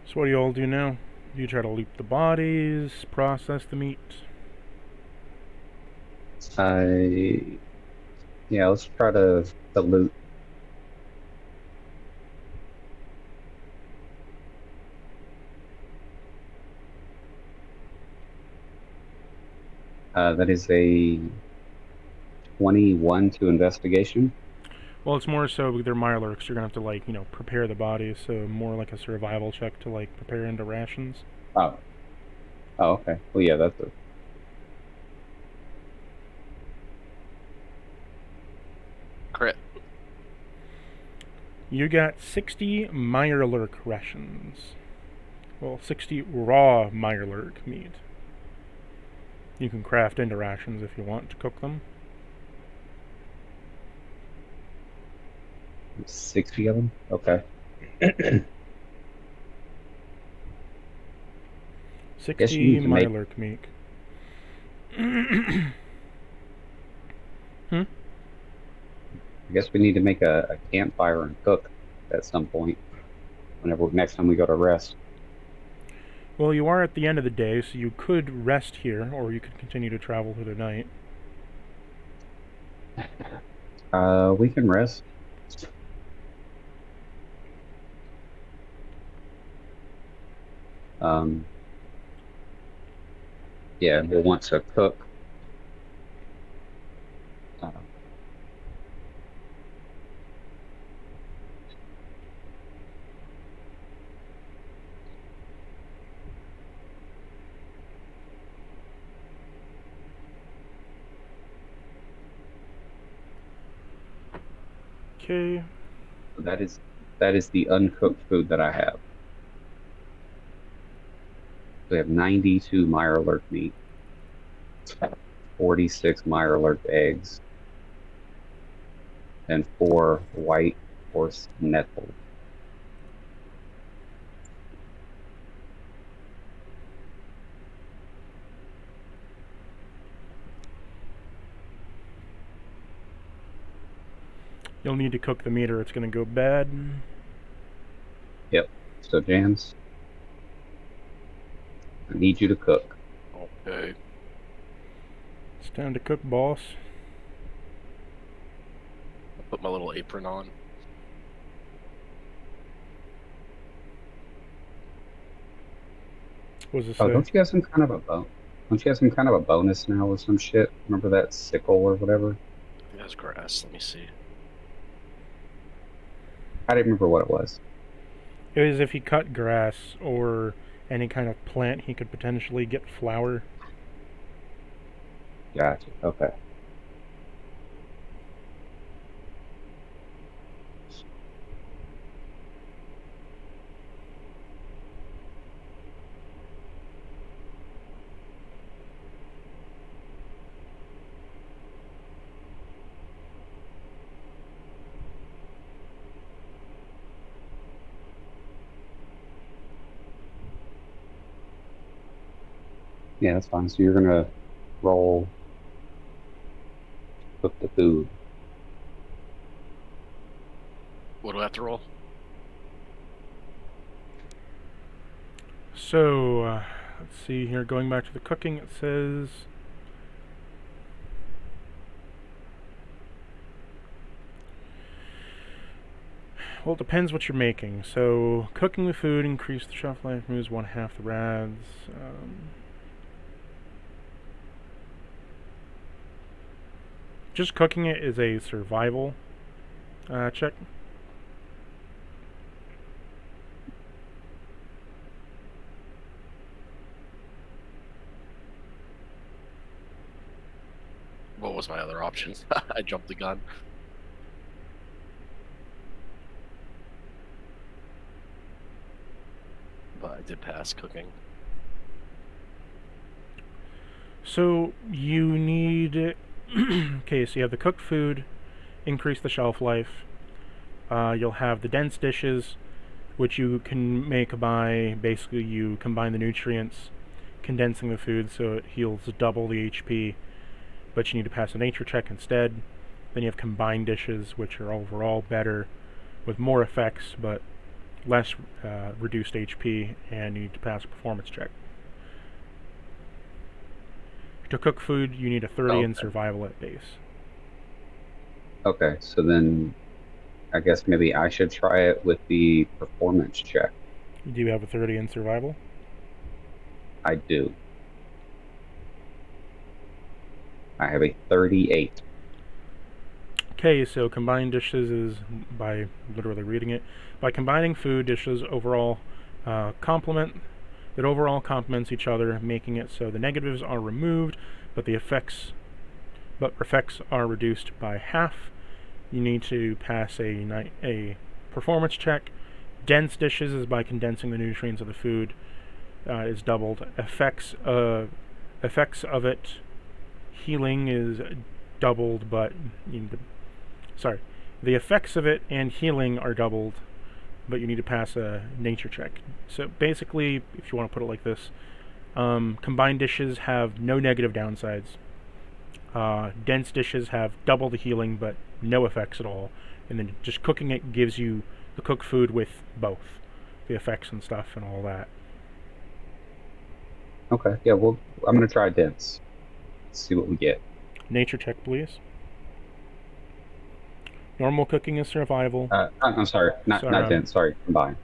So what do you all do now? Do you try to loot the bodies, process the meat? Yeah, let's try to loot. That is a 21 to investigation. Well, it's more so they're mirelurks. You're gonna have to, like, prepare the bodies. So more like a survival check to, like, prepare into rations. Oh. Oh, okay. Well, yeah, that's a... Crit. You got 60 mirelurk rations. Well, 60 raw mirelurk meat. You can craft into rations if you want to cook them. 60 of them? Okay. 60 mirelurk meat. I guess we need to make a campfire and cook at some point. Next time we go to rest. Well, you are at the end of the day, so you could rest here, or you could continue to travel through the night. We can rest. Yeah, we'll want to cook. Okay. That is the uncooked food that I have. We have 92 mirelurk meat, 46 mirelurk eggs, and 4 white horse nettles. You'll need to cook the meat or it's going to go bad. Yep. So, Jams, I need you to cook. Okay. It's time to cook, boss. I'll put my little apron on. What does it Oh, say? don't you have some kind of a bonus now with some shit? Remember that sickle or whatever? I think that's grass. Let me see. I didn't remember what it was. It was if he cut grass or any kind of plant, he could potentially get flour. Gotcha. Okay. Yeah, that's fine. So you're gonna roll cook the food. What do I have to roll? So, let's see here. Going back to the cooking, it says... Well, it depends what you're making. So, cooking the food, increase the shelf life, removes 1/2 the rads. Just cooking it is a survival check. What was my other options? I jumped the gun. But I did pass cooking. So, you need... okay, so you have the cooked food, increase the shelf life. You'll have the dense dishes, which you can make by basically you combine the nutrients, condensing the food so it heals double the HP, but you need to pass a nature check instead. Then you have combined dishes, which are overall better with more effects but less reduced HP, and you need to pass a performance check. To cook food, you need a 30 in survival at base. Okay, so then I guess maybe I should try it with the performance check. Do you have a 30 in survival? I do. I have a 38. Okay, so combined dishes is by literally reading it. By combining food, dishes overall complements each other, making it so the negatives are removed, but effects are reduced by half. You need to pass a performance check. Dense dishes is by condensing the nutrients of the food is doubled. Effects of it, healing is doubled, but the effects of it and healing are doubled, but you need to pass a nature check. So basically, if you want to put it like this, combined dishes have no negative downsides. Dense dishes have double the healing, but no effects at all. And then just cooking it gives you the cooked food with both the effects and stuff and all that. Okay, yeah, well, I'm going to try dense. See what we get. Nature check, please. Normal cooking is survival. I'm sorry, not dense. Sorry, combine.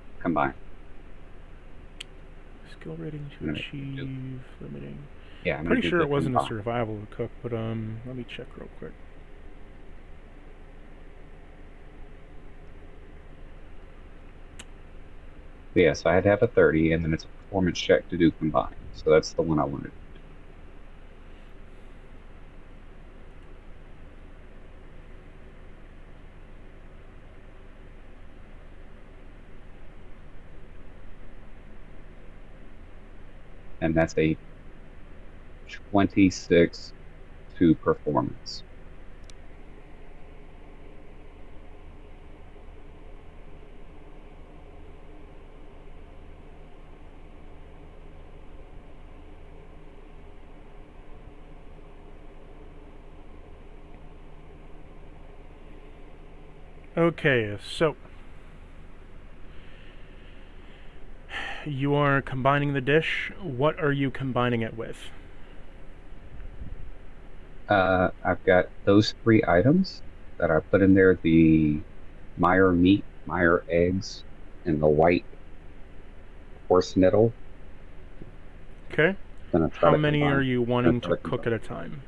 Skill rating to achieve limiting. Yeah, I'm pretty sure it wasn't combine. a survival to cook, but let me check real quick. Yeah, so I had to have a 30, and then it's a performance check to do combine. So that's the one I wanted. And that's a 26 to performance. Okay, so you are combining the dish. What are you combining it with? I've got those 3 items that I put in there, the Meyer meat, Meyer eggs, and the white horse nettle. Okay. How many are you wanting to cook at a time?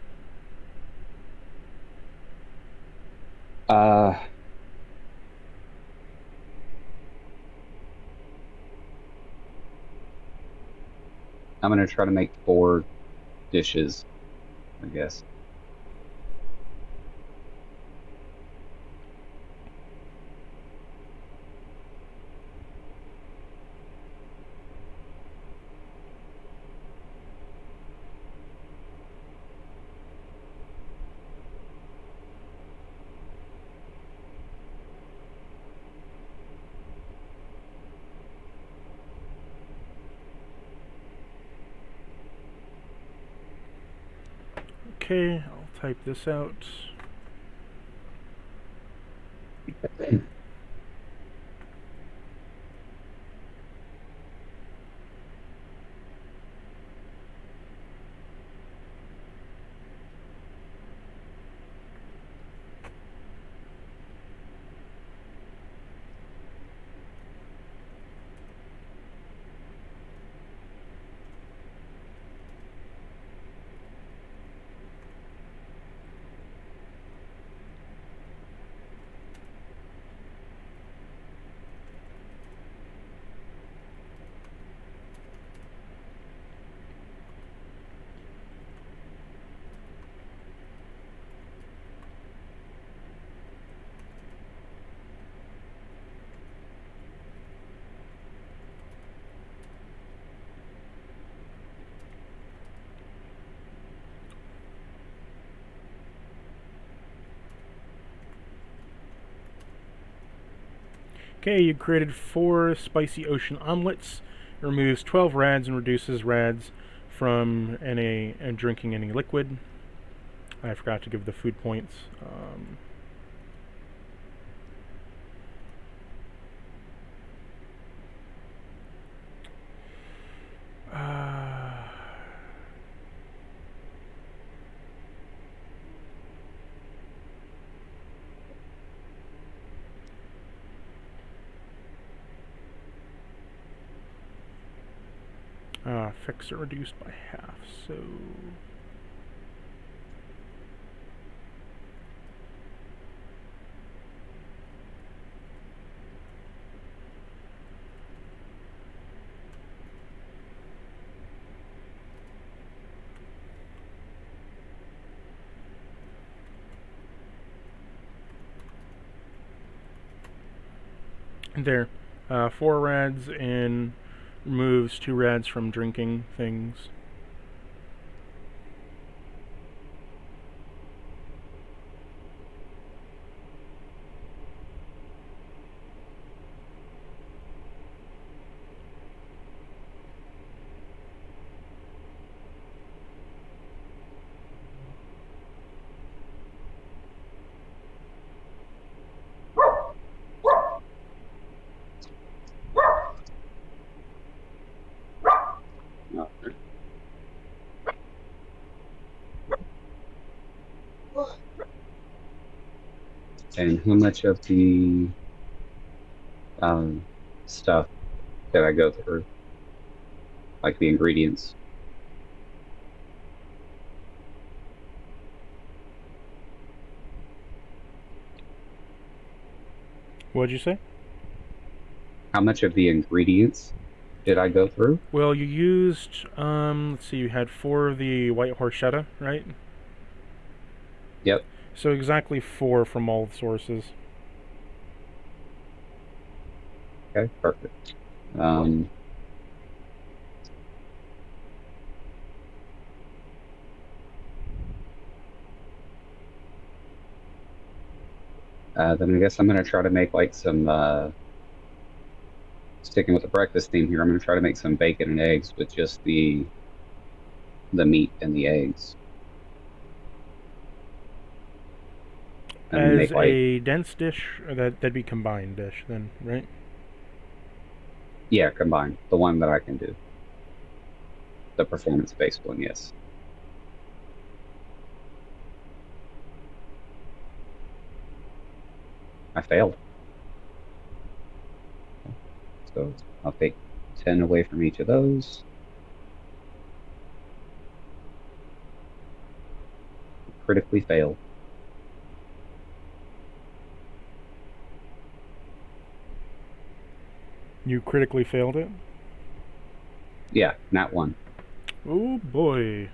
I'm going to try to make 4 dishes, I guess. Okay, I'll type this out. Okay, you created 4 spicy ocean omelets. It removes 12 rads and reduces rads from drinking any liquid. I forgot to give the food points. Fix it reduced by half, so... There. 4 rads and removes 2 rads from drinking things. And how much of the stuff did I go through? Like the ingredients? What'd you say? How much of the ingredients did I go through? Well, you used, let's see, you had 4 of the white horchata, right? Yep. So exactly 4 from all the sources. Okay, perfect. Then I guess I'm going to try to make like some, sticking with the breakfast theme here, I'm going to try to make some bacon and eggs with just the meat and the eggs. And As make like, a dense dish, or that'd be combined dish then, right? yeah, combined. The one that I can do. The performance-based one, yes. I failed. So I'll take 10 away from each of those. Critically failed. You critically failed it? Yeah, not one. Oh boy.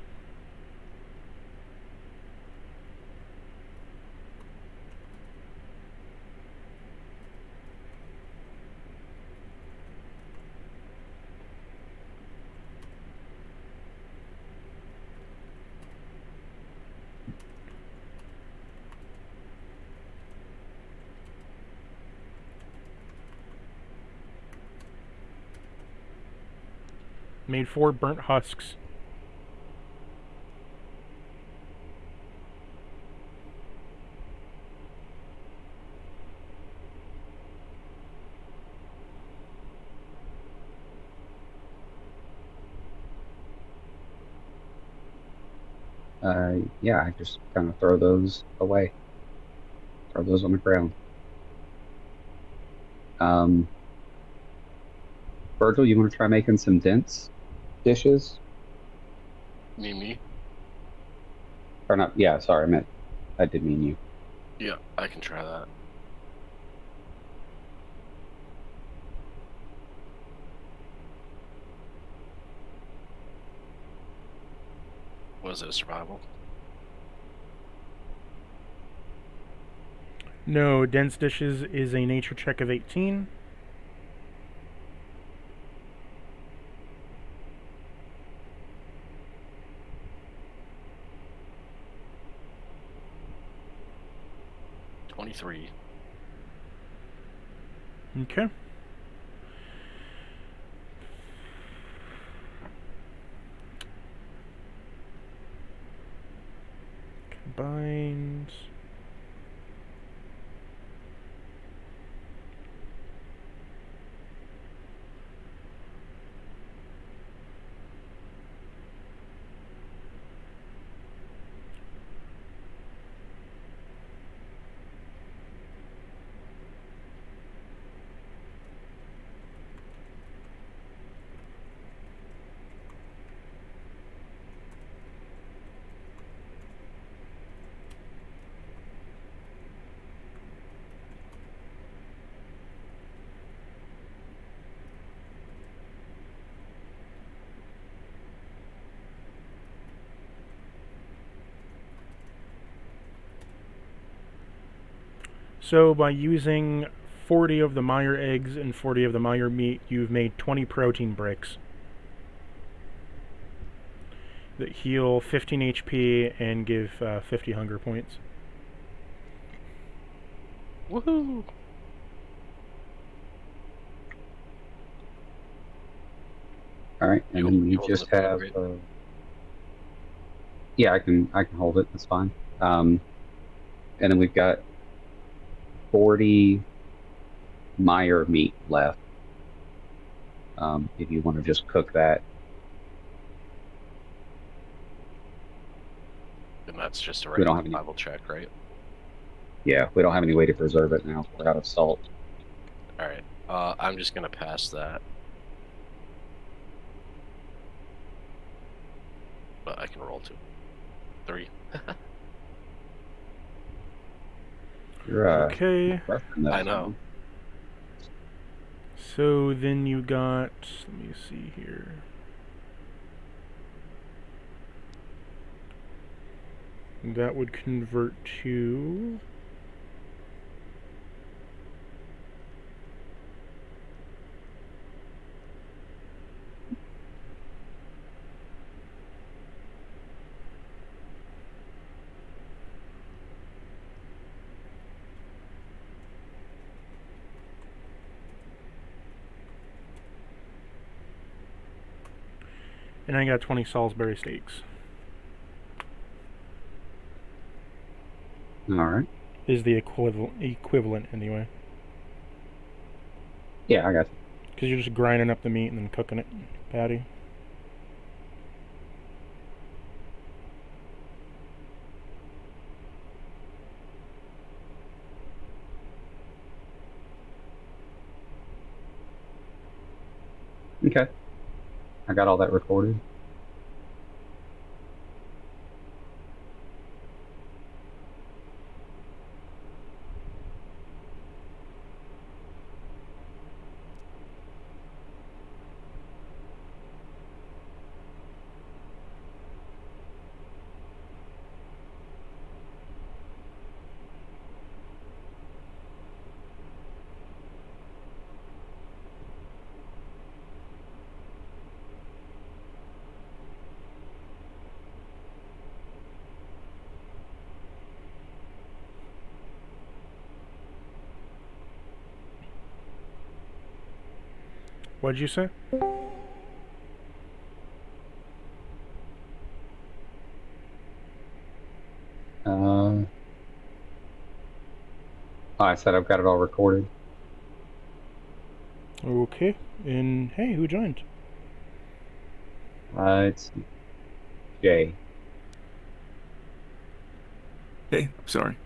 Made 4 burnt husks. Yeah, I just kind of throw those away. Throw those on the ground. Virgil, you want to try making some dense dishes? Me? Or not? Yeah, sorry, I did mean you. Yeah, I can try that. Was it a survival? No, dense dishes is a nature check of 18. $23. Okay. Combined. So by using 40 of the Meyer eggs and 40 of the Meyer meat, you've made 20 protein bricks that heal 15 HP and give 50 hunger points. Woohoo! All right, and then you hold just the have. right? Yeah, I can hold it. That's fine. And then we've got 40 Meyer meat left. If you want to just cook that. And that's just a We don't regular have any. survival check, right? Yeah, we don't have any way to preserve it now. We're out of salt. Alright. I'm just gonna pass that. But I can roll 2. 3. You're Okay. I know. So then you got, let me see here. That would convert to... And I got 20 Salisbury steaks. All right. Is the equivalent anyway. Yeah, I got you. Because you're just grinding up the meat and then cooking it, patty. Okay. I got all that recorded. What'd you say? I said I've got it all recorded. Okay. And hey, who joined? It's Jay. Hey, sorry.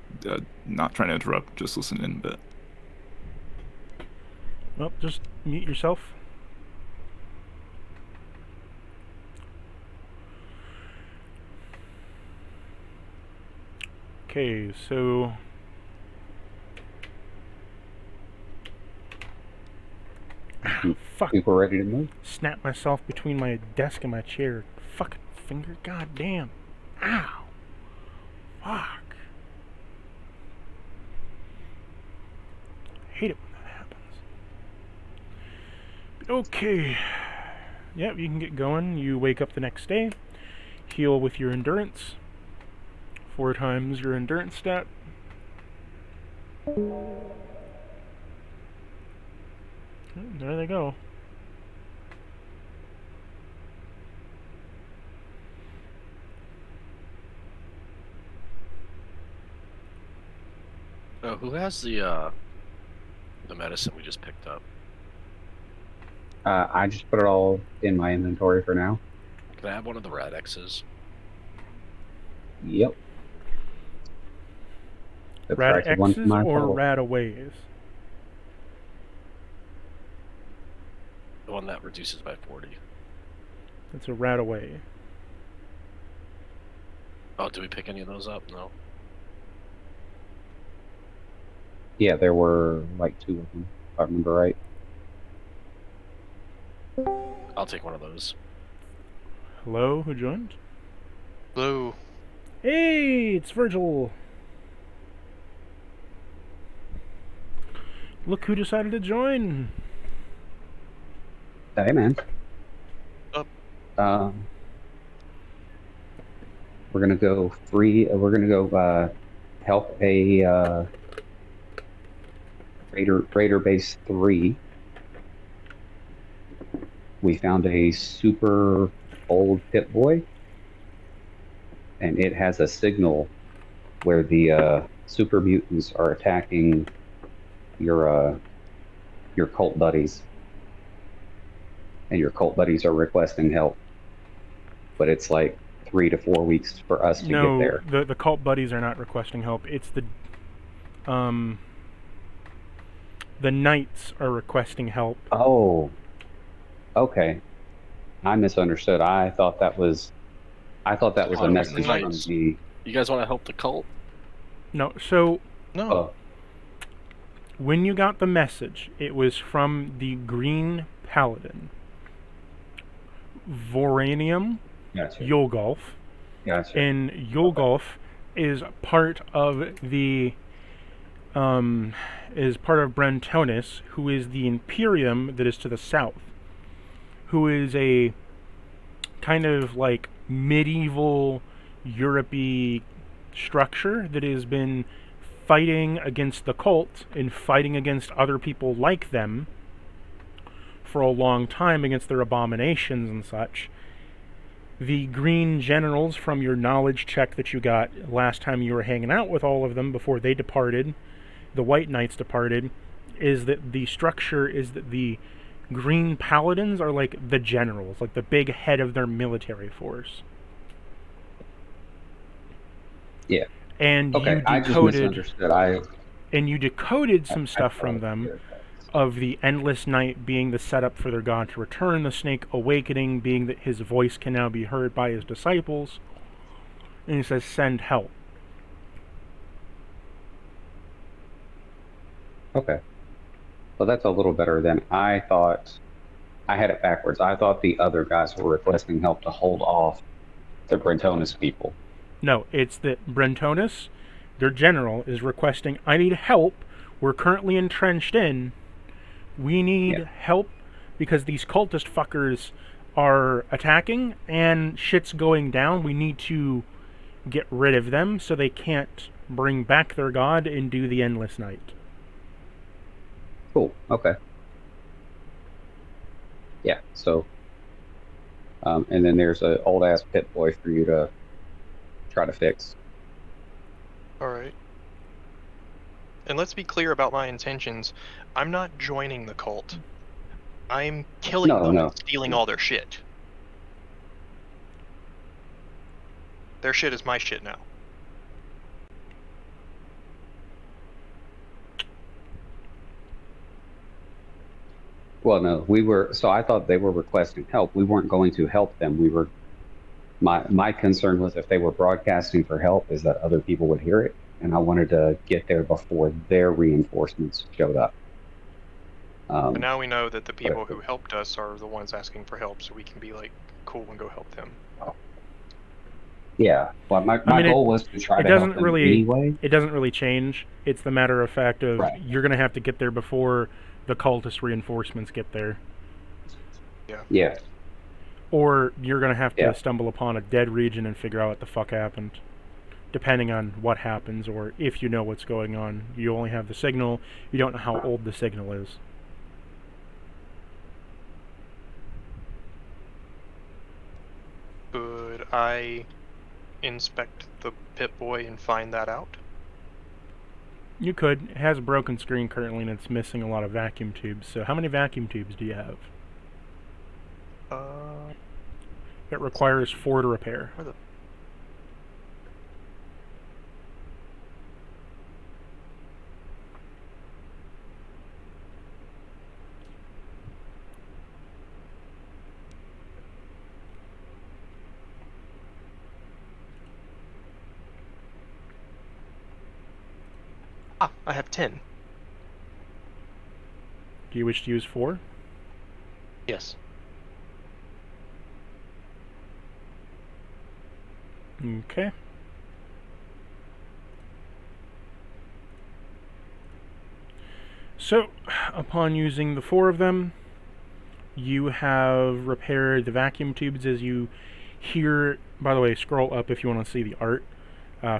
Not trying to interrupt, just listening in a bit. Well, just mute yourself. Okay, so fuck. Think we're ready to move? Snap myself between my desk and my chair. Fucking finger, goddamn. Ow. Fuck. I hate it when that happens. But okay. Yep, you can get going. You wake up the next day. Heal with your endurance. 4 times your endurance stat. There they go. Oh, who has the medicine we just picked up? I just put it all in my inventory for now. Can I have one of the radx's? Yep. Subtracted one from Rad-X's my or total. Rad-Aways? The one that reduces by 40. It's a Rad-Away. Oh, did we pick any of those up? No. Yeah, there were like 2 of them, if I remember right. I'll take one of those. Hello, who joined? Hello. Hey, it's Virgil. Look who decided to join. Hey, man. Up. We're gonna go free. We're gonna go help a Raider Base 3. We found a super old Pip-Boy, and it has a signal where the super mutants are attacking your cult buddies, and your cult buddies are requesting help. But it's like 3 to 4 weeks for us to get there. No, the cult buddies are not requesting help. It's the knights are requesting help. Oh, okay. I misunderstood. I thought that was a message from Knights. the. You guys want to help the cult? No, so No. Oh, when you got the message, it was from the Green Paladin, Voranium gotcha. Yolgolf, Gotcha. and Yolgolf is part of the is part of Brentonus, who is the Imperium that is to the south, who is a kind of like medieval Europe-y structure that has been fighting against the cult and fighting against other people like them for a long time against their abominations and such. The green generals, from your knowledge check that you got last time you were hanging out with all of them before they departed, the white knights departed, is that the structure is that the green paladins are like the generals, like the big head of their military force. Yeah. And Okay, you I just decoded misunderstood. some stuff from them of the endless night being the setup for their god to return, the snake awakening being that his voice can now be heard by his disciples, and he says send help. Okay. Well, that's a little better than I thought. I had it backwards. I thought the other guys were requesting help to hold off the Brentonus people. No, it's that Brentonus, their general, is requesting, I need help. We're currently entrenched in. We need help because these cultist fuckers are attacking and shit's going down. We need to get rid of them so they can't bring back their god and do the endless night. Cool. Okay. Yeah. So, and then there's an old ass Pip-Boy for you to try to fix. Alright. And let's be clear about my intentions. I'm not joining the cult. I'm killing them and stealing all their shit. Their shit is my shit now. Well, no, we were. So I thought they were requesting help. We weren't going to help them. We were. My concern was if they were broadcasting for help, is that other people would hear it, and I wanted to get there before their reinforcements showed up. But now we know that the but- people who helped us are the ones asking for help, so we can be like, cool, and go help them. Yeah. Well, my I mean, goal was to try it to help doesn't them really anyway. it doesn't really change. It's the matter of fact of Right. you're going to have to get there before the cultist reinforcements get there. Yeah. Or you're going to have to Yeah. stumble upon a dead region and figure out what the fuck happened. Depending on what happens, or if you know what's going on. You only have the signal. You don't know how old the signal is. Could I inspect the Pip-Boy and find that out? You could. It has a broken screen currently, and it's missing a lot of vacuum tubes. So how many vacuum tubes do you have? It requires 4 to repair. Where the... Ah, I have 10. Do you wish to use 4? Yes. Okay. So, upon using the 4 of them, you have repaired the vacuum tubes as you hear... By the way, scroll up if you want to see the art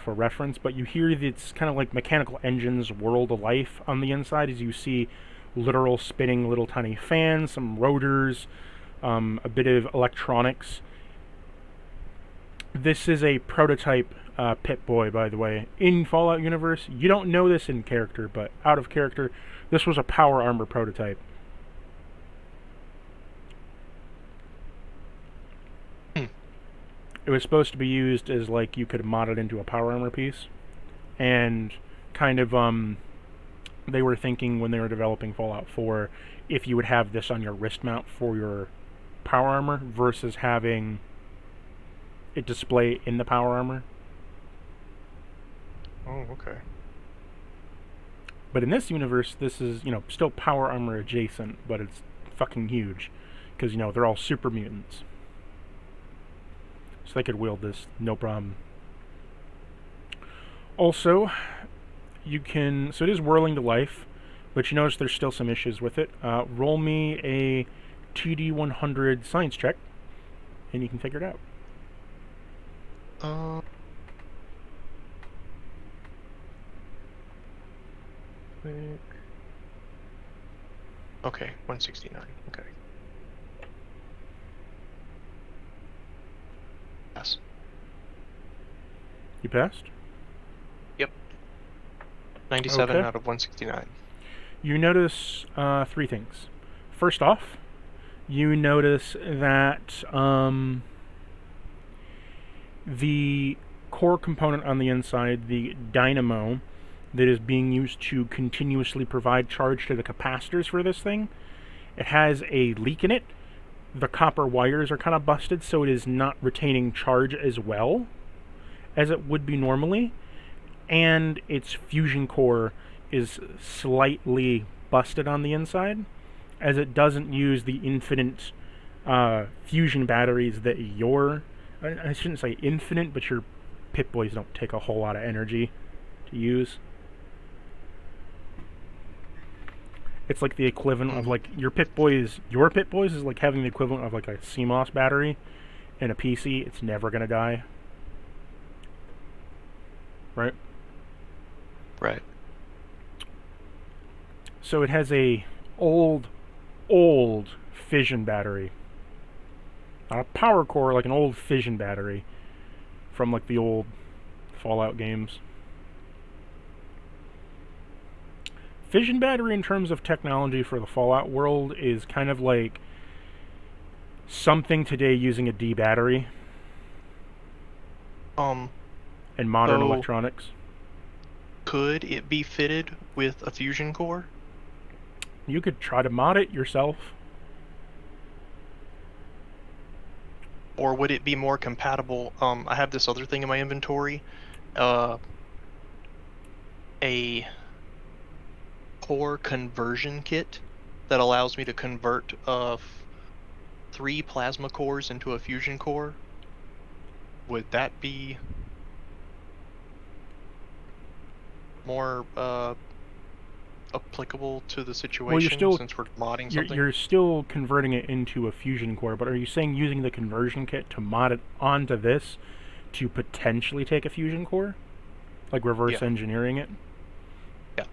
for reference, but you hear it's kind of like mechanical engines whirl to life on the inside as you see literal spinning little tiny fans, some rotors, a bit of electronics. This is a prototype Pip-Boy, by the way. In Fallout universe, you don't know this in character, but out of character, this was a power armor prototype. It was supposed to be used as, like, you could mod it into a power armor piece. And kind of, they were thinking when they were developing Fallout 4, if you would have this on your wrist mount for your power armor versus having it display in the power armor. Oh, okay. But in this universe, this is, you know, still power armor adjacent, but it's fucking huge. Because, you know, they're all super mutants. So they could wield this, no problem. Also, you can... So it is whirling to life, but you notice there's still some issues with it. Roll me a 2D100 science check, and you can figure it out. Okay, 169. Okay. Yes. You passed? 97 Okay. out of 169. You notice 3 things. First off, you notice that the core component on the inside, the dynamo that is being used to continuously provide charge to the capacitors for this thing, it has a leak in it. The copper wires are kind of busted, so it is not retaining charge as well as it would be normally. And its fusion core is slightly busted on the inside, as it doesn't use the infinite fusion batteries that your... I shouldn't say infinite, but your Pip-Boys don't take a whole lot of energy to use. It's like the equivalent of, like, your Pip-Boys is like having the equivalent of, like, a CMOS battery in a PC. It's never going to die. Right? Right. So it has a old fission battery. Not a power core, like an old fission battery from, like, the old Fallout games. Fission battery in terms of technology for the Fallout world is kind of like something today using a D battery in modern so electronics. Could it be fitted with a fusion core? You could try to mod it yourself. Or would it be more compatible? I have this other thing in my inventory, a core conversion kit that allows me to convert 3 plasma cores into a fusion core. Would that be more applicable to the situation since we're modding something? You're still converting it into a fusion core, but are you saying using the conversion kit to mod it onto this to potentially take a fusion core? Like reverse engineering it? Yeah.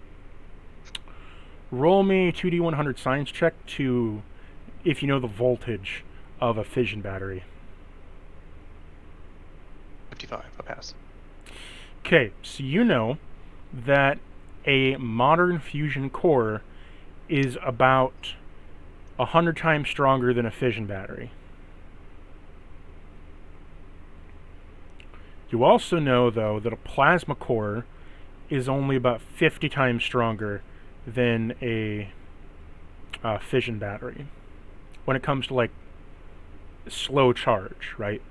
Roll me 2d100 science check to, if you know the voltage of a fission battery. 55, a pass. Okay, so you know that a modern fusion core is about 100 times stronger than a fission battery. You also know, though, that a plasma core is only about 50 times stronger than a fission battery when it comes to, like, slow charge, right?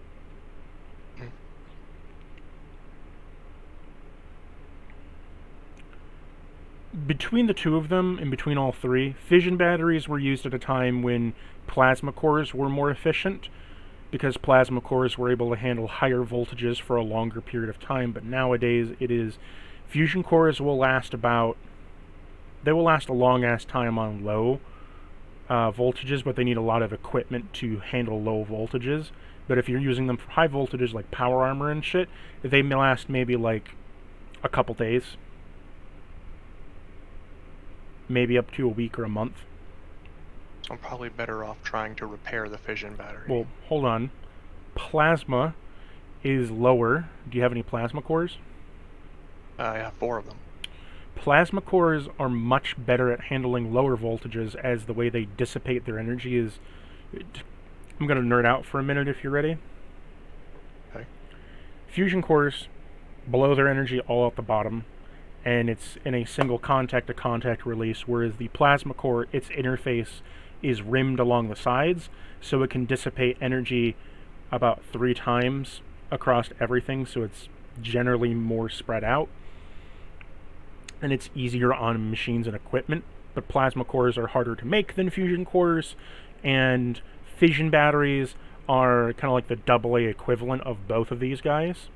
Between the two of them, and between all three, fission batteries were used at a time when plasma cores were more efficient, because plasma cores were able to handle higher voltages for a longer period of time. But nowadays, it is fusion cores will last a long-ass time on low voltages, but they need a lot of equipment to handle low voltages. But if you're using them for high voltages, like power armor and shit, they may last maybe like a couple days. Maybe up to a week or a month. So I'm probably better off trying to repair the fission battery. Well, hold on. Plasma is lower. Do you have any plasma cores? I have 4 of them. Plasma cores are much better at handling lower voltages, as the way they dissipate their energy is... I'm going to nerd out for a minute if you're ready. Okay. Fusion cores blow their energy all out the bottom, and it's in a single contact-to-contact release, whereas the plasma core, its interface is rimmed along the sides, so it can dissipate energy about 3 times across everything, so it's generally more spread out, and it's easier on machines and equipment. But plasma cores are harder to make than fusion cores, and fission batteries are kind of like the AA equivalent of both of these guys.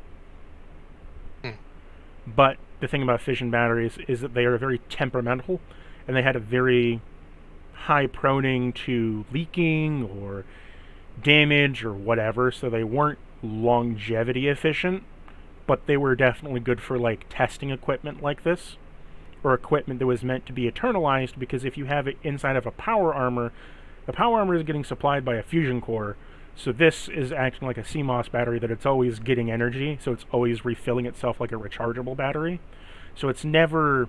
But the thing about fission batteries is that they are very temperamental, and they had a very high proning to leaking or damage or whatever, so they weren't longevity efficient, but they were definitely good for like testing equipment like this, or equipment that was meant to be eternalized, because if you have it inside of a power armor, the power armor is getting supplied by a fusion core, so this is acting like a CMOS battery, that it's always getting energy, so it's always refilling itself like a rechargeable battery. So it's never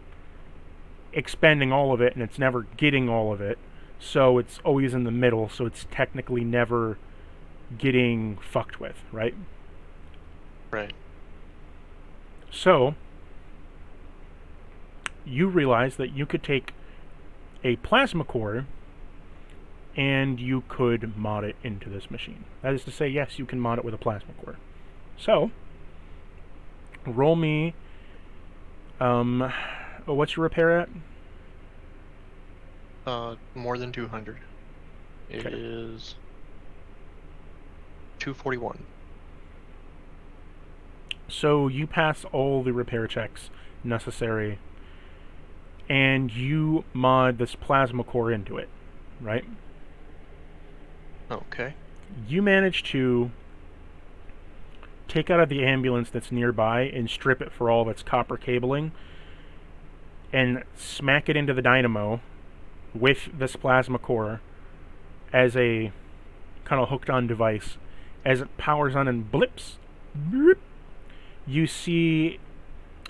expending all of it, and it's never getting all of it, so it's always in the middle, so it's technically never getting fucked with, right? Right. So you realize that you could take a plasma core and you could mod it into this machine. That is to say, yes, you can mod it with a plasma core. So roll me what's your repair at? More than 200. It Okay. is 241. So you pass all the repair checks necessary, and you mod this plasma core into it, right? Okay. You manage to take out of the ambulance that's nearby and strip it for all of its copper cabling, and smack it into the dynamo with this plasma core as a kind of hooked on device. As it powers on and blips, blip, you see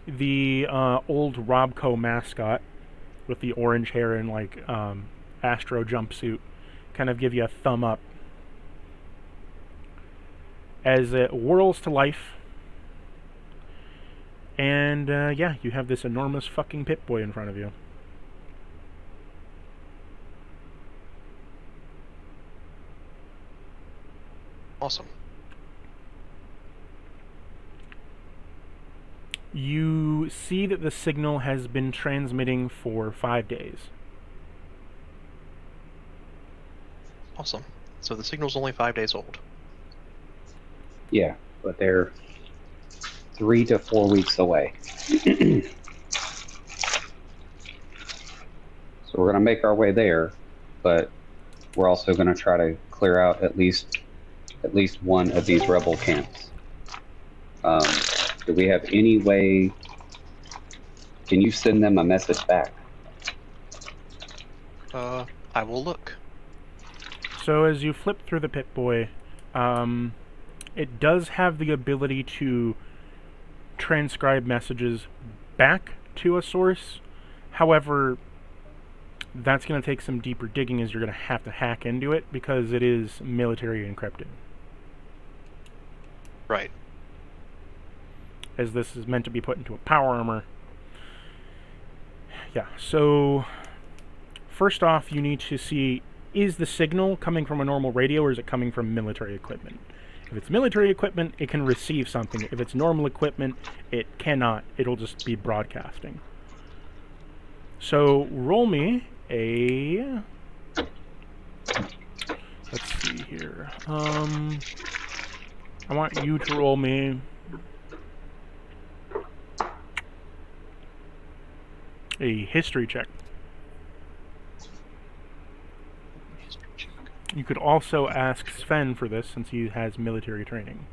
the old Robco mascot with the orange hair and like Astro jumpsuit kind of give you a thumb up as it whirls to life. And yeah, you have this enormous fucking Pip-Boy in front of you. Awesome. You see that the signal has been transmitting for 5 days. Awesome. So the signal's only 5 days old. Yeah, but they're 3 to 4 weeks away. So we're going to make our way there, but we're also going to try to clear out at least one of these rebel camps. Do we have any way? Can you send them a message back? I will look. So as you flip through the Pip-Boy, it does have the ability to transcribe messages back to a source. However, that's going to take some deeper digging, as you're going to have to hack into it because it is military encrypted. Right. As this is meant to be put into a power armor. Yeah, so first off, you need to see, is the signal coming from a normal radio or is it coming from military equipment? If it's military equipment, it can receive something. If it's normal equipment, it cannot. It'll just be broadcasting. So roll me a... Let's see here. I want you to roll me a history check. You could also ask Sven for this since he has military training.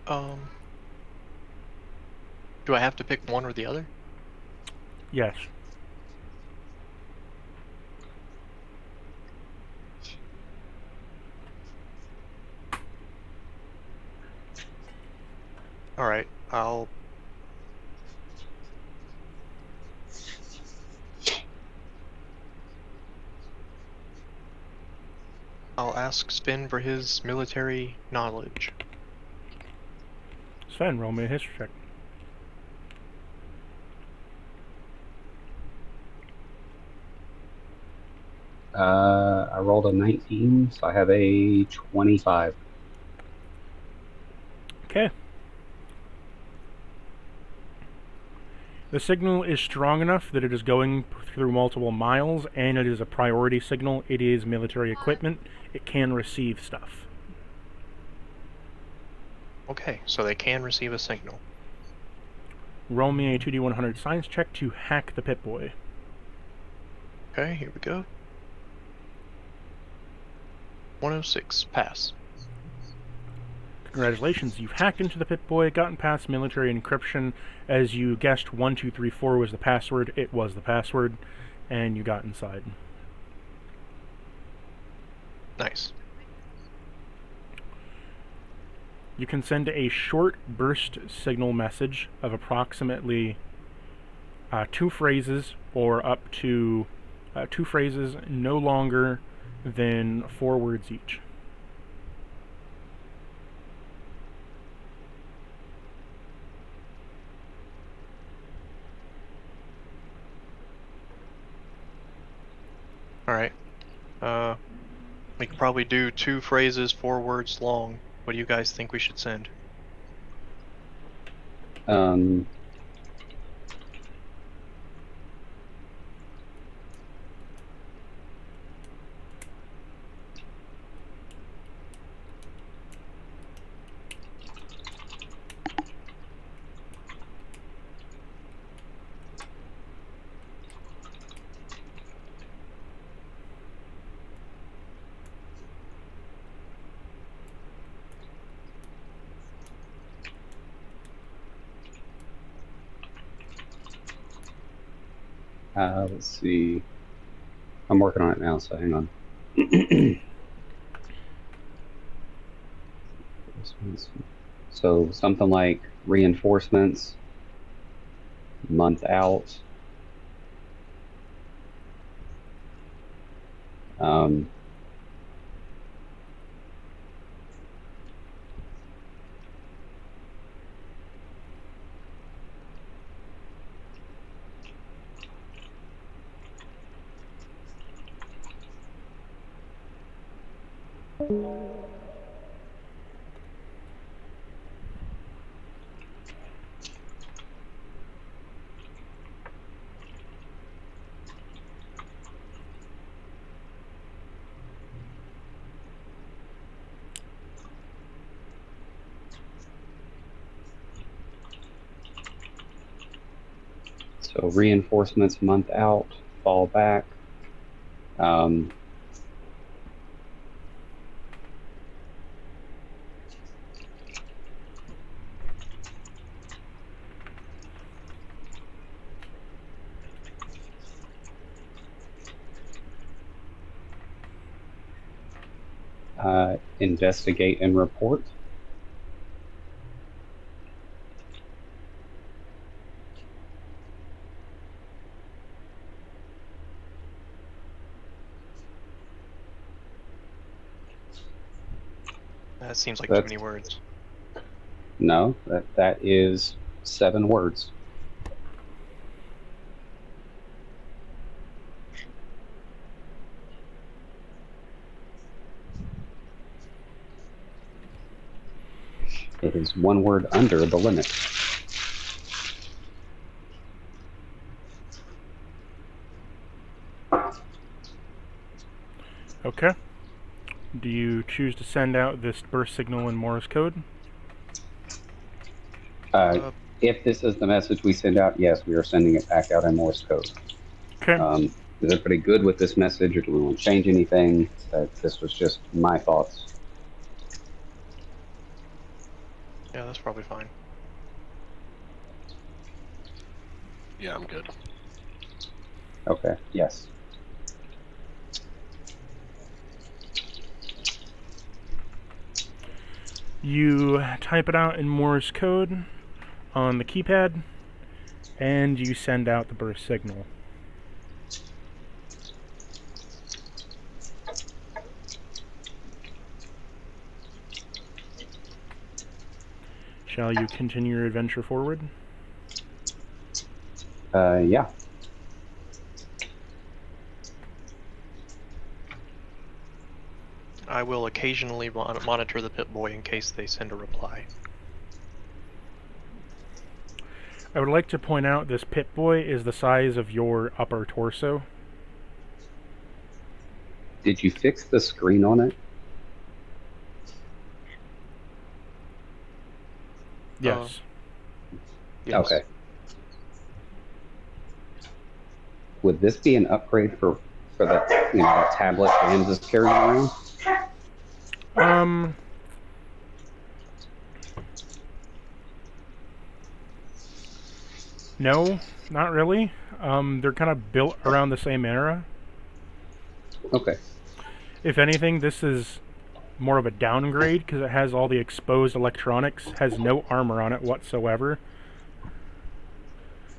Do I have to pick one or the other? Yes. Alright, I'll ask Spin for his military knowledge. Sven, roll me a history check. I rolled a 19, so I have a 25. Okay. The signal is strong enough that it is going through multiple miles, and it is a priority signal. It is military equipment. It can receive stuff. Okay, so they can receive a signal. Roll me a 2d100 science check to hack the Pip-Boy. Okay, here we go. 106, pass. Congratulations, you've hacked into the Pip-Boy, gotten past military encryption. As you guessed 1234 was the password, it was the password, and you got inside. Nice. You can send a short burst signal message of approximately 2 phrases, or up to 2 phrases no longer than 4 words each. Alright. We could probably do 2 phrases, 4 words long. What do you guys think we should send? Let's see. I'm working on it now, so hang on. So something like reinforcements, month out. So reinforcements month out, fall back. Investigate and report. That seems like too many words. No, that is 7 words. It is 1 word under the limit. Okay. Do you choose to send out this burst signal in Morse code? If this is the message we send out, yes, we are sending it back out in Morse code. Okay. Is everybody good with this message, or do we want to change anything? This was just my thoughts. Yeah, that's probably fine. Yeah, I'm good. Okay, yes. You type it out in Morse code on the keypad, and you send out the burst signal. Shall you continue your adventure forward? Yeah. I will occasionally monitor the Pip-Boy in case they send a reply. I would like to point out this Pip-Boy is the size of your upper torso. Did you fix the screen on it? Yes. Yes. Okay. Would this be an upgrade for the that tablet James is carrying around? No, not really. They're kind of built around the same era. Okay. If anything, this is more of a downgrade because it has all the exposed electronics, has no armor on it whatsoever.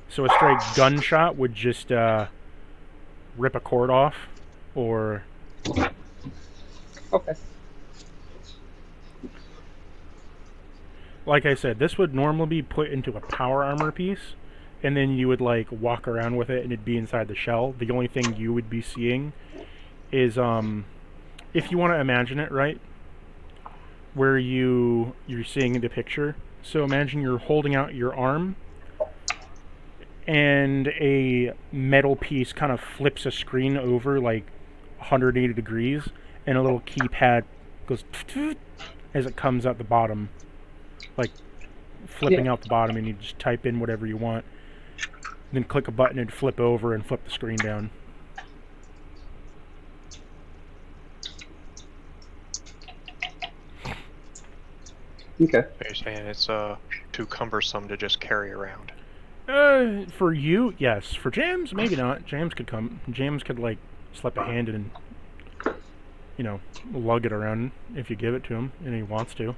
So a stray gunshot would just rip a cord off, or... Okay. Like I said, this would normally be put into a power armor piece, and then you would like walk around with it and it'd be inside the shell. The only thing you would be seeing is, if you want to imagine it, right, where you're seeing the picture. So imagine you're holding out your arm, and a metal piece kind of flips a screen over like 180 degrees, and a little keypad goes as it comes out the bottom, like flipping out the bottom, and you just type in whatever you want, then click a button and flip over and flip the screen down. Okay. You're saying it's too cumbersome to just carry around. For you, yes. For James, maybe not. James could like slip a hand in and, lug it around if you give it to him, and he wants to.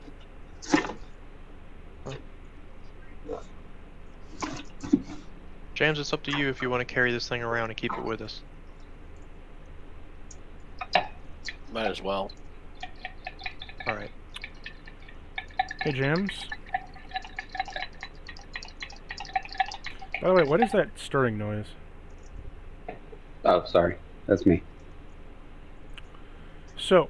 James, it's up to you if you want to carry this thing around and keep it with us. Might as well. Alright. Hey, James. By the way, what is that stirring noise? Oh, sorry. That's me. So,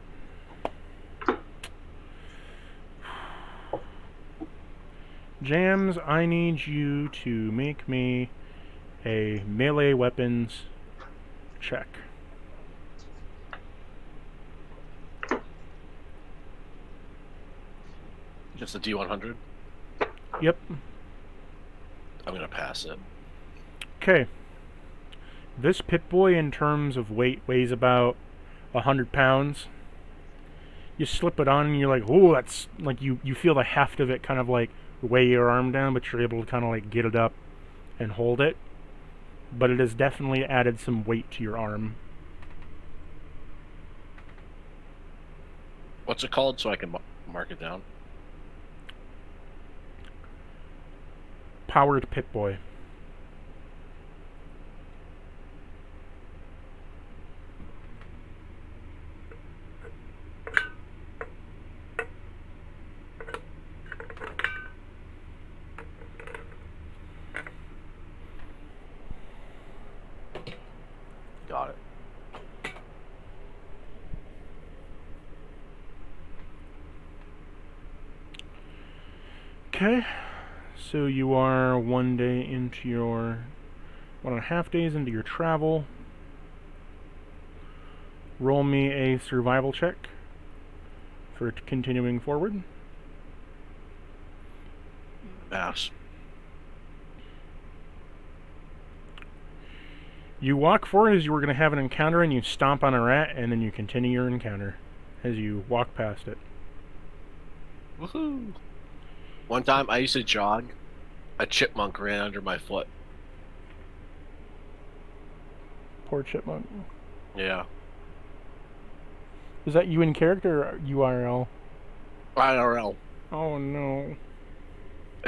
Jams, I need you to make me a melee weapons check. Just a D100. Yep. I'm gonna pass it. Okay. This Pip-Boy, in terms of weight, weighs about 100 pounds. You slip it on and you're like, oh, that's like you feel the heft of it kind of like weigh your arm down, but you're able to kind of like get it up and hold it. But it has definitely added some weight to your arm. What's it called so I can mark it down? Powered Pip-Boy. Got it. Okay. So you are 1 day into your 1.5 days into your travel. Roll me a survival check for continuing forward. Pass. You walk forward as you were going to have an encounter, and you stomp on a rat, and then you continue your encounter as you walk past it. Woohoo! One time I used to jog, a chipmunk ran under my foot. Poor chipmunk. Yeah. Is that you in character or URL? I don't know. Oh no.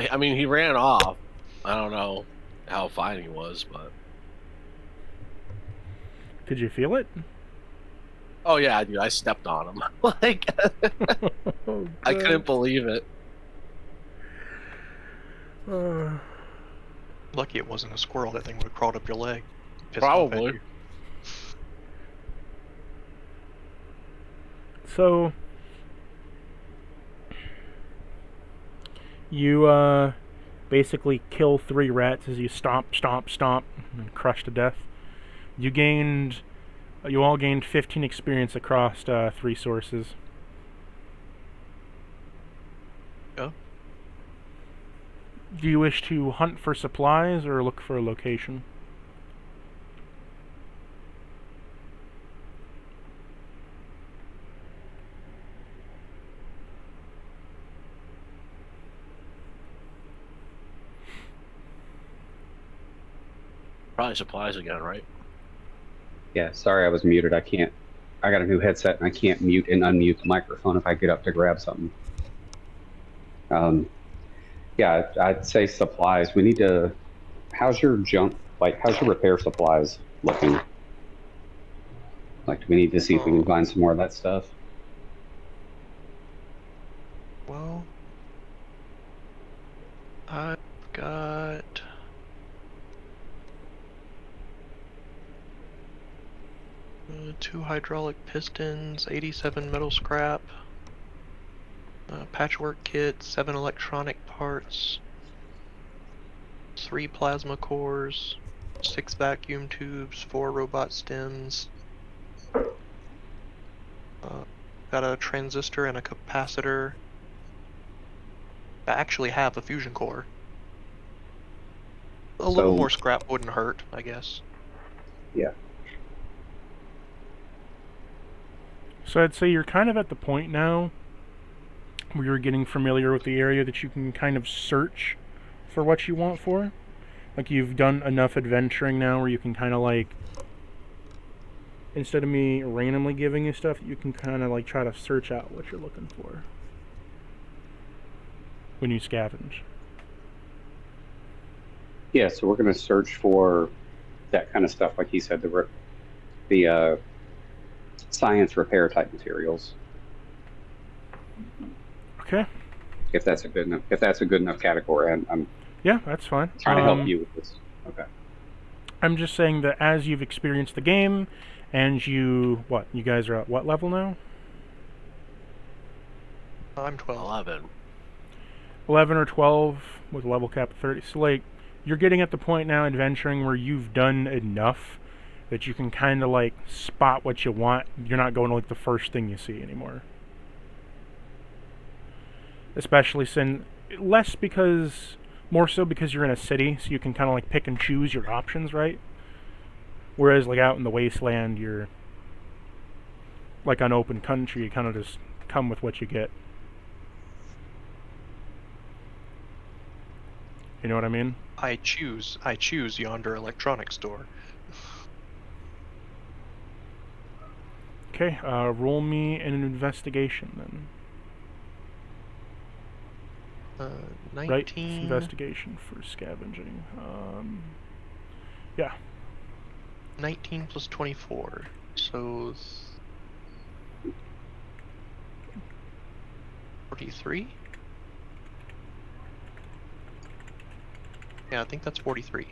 I mean, he ran off. I don't know how fine he was, but... Did you feel it? Oh yeah, dude, I stepped on him. Like, Oh, I couldn't believe it. Lucky it wasn't a squirrel. That thing would have crawled up your leg. Pissed off at Probably. you. So you basically kill 3 rats as you stomp, and crush to death. You all gained 15 experience across 3 sources. Yeah. Do you wish to hunt for supplies or look for a location? Probably supplies again, right? Yeah, sorry I was muted. I got a new headset and I can't mute and unmute the microphone if I get up to grab something. Yeah, I'd say supplies. We need to, how's your repair supplies looking? Like, do we need to see if we can find some more of that stuff? Well, I've got... two hydraulic pistons, 87 metal scrap, patchwork kit, 7 electronic parts, 3 plasma cores, 6 vacuum tubes, 4 robot stems. Got a transistor and a capacitor. I actually have a fusion core. A little more scrap wouldn't hurt, I guess. Yeah. So I'd say you're kind of at the point now where you're getting familiar with the area that you can kind of search for what you want for. Like, you've done enough adventuring now where you can kind of like, instead of me randomly giving you stuff, you can kind of like try to search out what you're looking for when you scavenge. Yeah, so we're going to search for that kind of stuff, like he said, the science repair type materials. Okay. If that's a good enough category, I'm Yeah, that's fine. trying to help you with this. Okay. I'm just saying that as you've experienced the game, and you guys are at what level now? I'm 12. 11. 11 or 12 with a level cap of 30. So, like, you're getting at the point now adventuring where you've done enough that you can kind of, like, spot what you want. You're not going to, like, the first thing you see anymore. Especially since, more so because you're in a city, so you can kind of, like, pick and choose your options, right? Whereas, like, out in the wasteland, you're, like, on open country, you kind of just come with what you get. You know what I mean? I choose yonder electronics store. Okay, roll me an investigation then. 19. Right, it's investigation for scavenging. Yeah. 19 plus 24, so 43? Yeah, I think that's 43.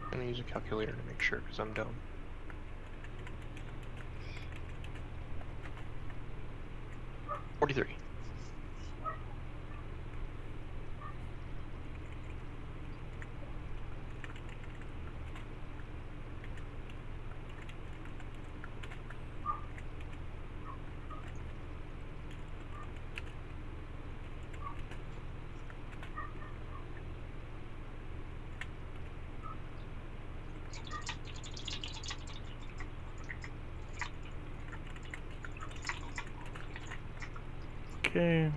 I'm gonna use a calculator to make sure, because I'm dumb. $43. Okay.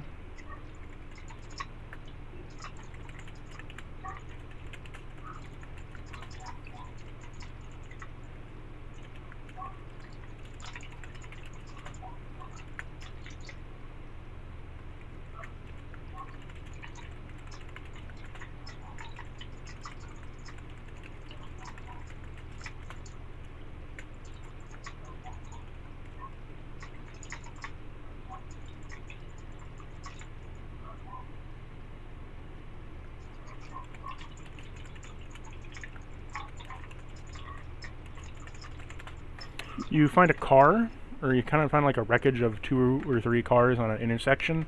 You find a car, or you kind of find like a wreckage of 2 or 3 cars on an intersection.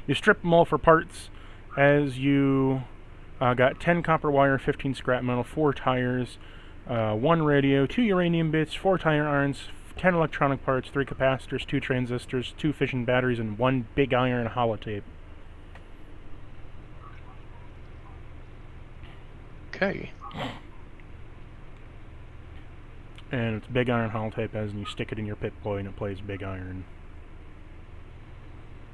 You strip them all for parts as you got 10 copper wire, 15 scrap metal, 4 tires, 1 radio, 2 uranium bits, 4 tire irons, 10 electronic parts, 3 capacitors, 2 transistors, 2 fission batteries, and 1 big iron holotape. Okay. And it's big iron holotape as you stick it in your Pip-Boy and it plays Big Iron.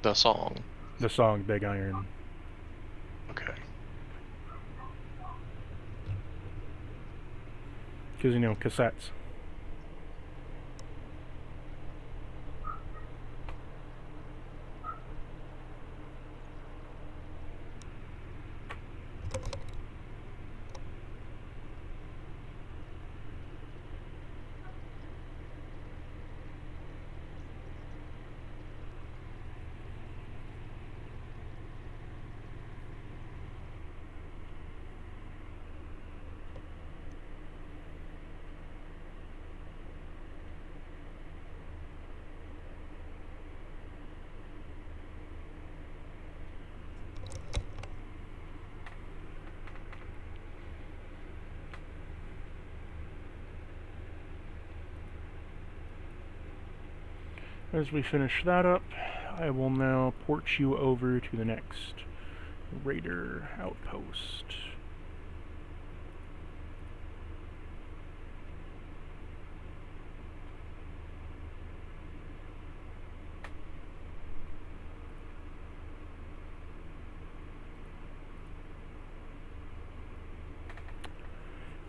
The song. The song Big Iron. Okay. Because, you know, cassettes. As we finish that up, I will now port you over to the next Raider outpost.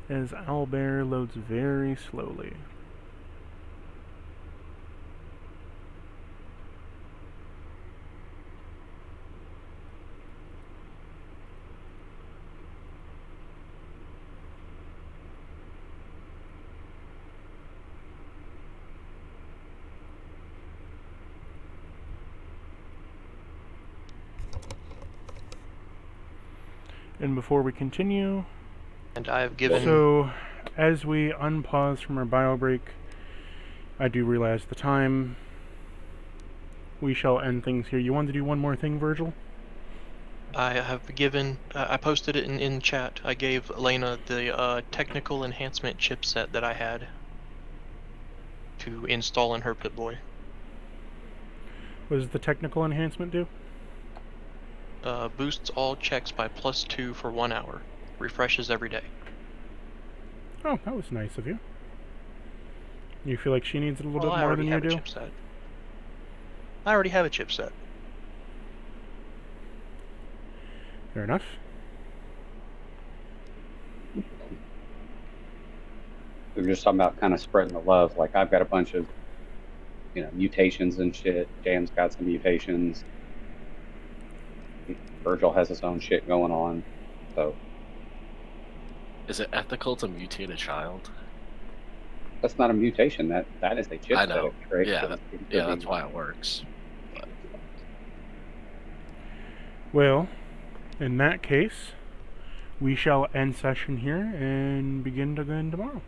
As Owlbear loads very slowly. And before we continue, And I have given... so as we unpause from our bio break, I do realize the time. we shall end things here. You wanted to do one more thing, Virgil? I have given. I posted it in chat. I gave Elena the technical enhancement chipset that I had to install in her Pip-Boy. What does the technical enhancement do? Boosts all checks by +2 for 1 hour. Refreshes every day. Oh, that was nice of you. You feel like she needs it a little Well, bit I more already than you have a do? chipset. I already have a chipset. Fair enough. We were just talking about kind of spreading the love. Like I've got a bunch of, mutations and shit. Jam's got some mutations. Virgil has his own shit going on. So Is it ethical to mutate a child? that's not a mutation. That is a chip I that know. it creates. Yeah, that yeah, that's why it works. Well, in that case, we shall end session here and begin again tomorrow.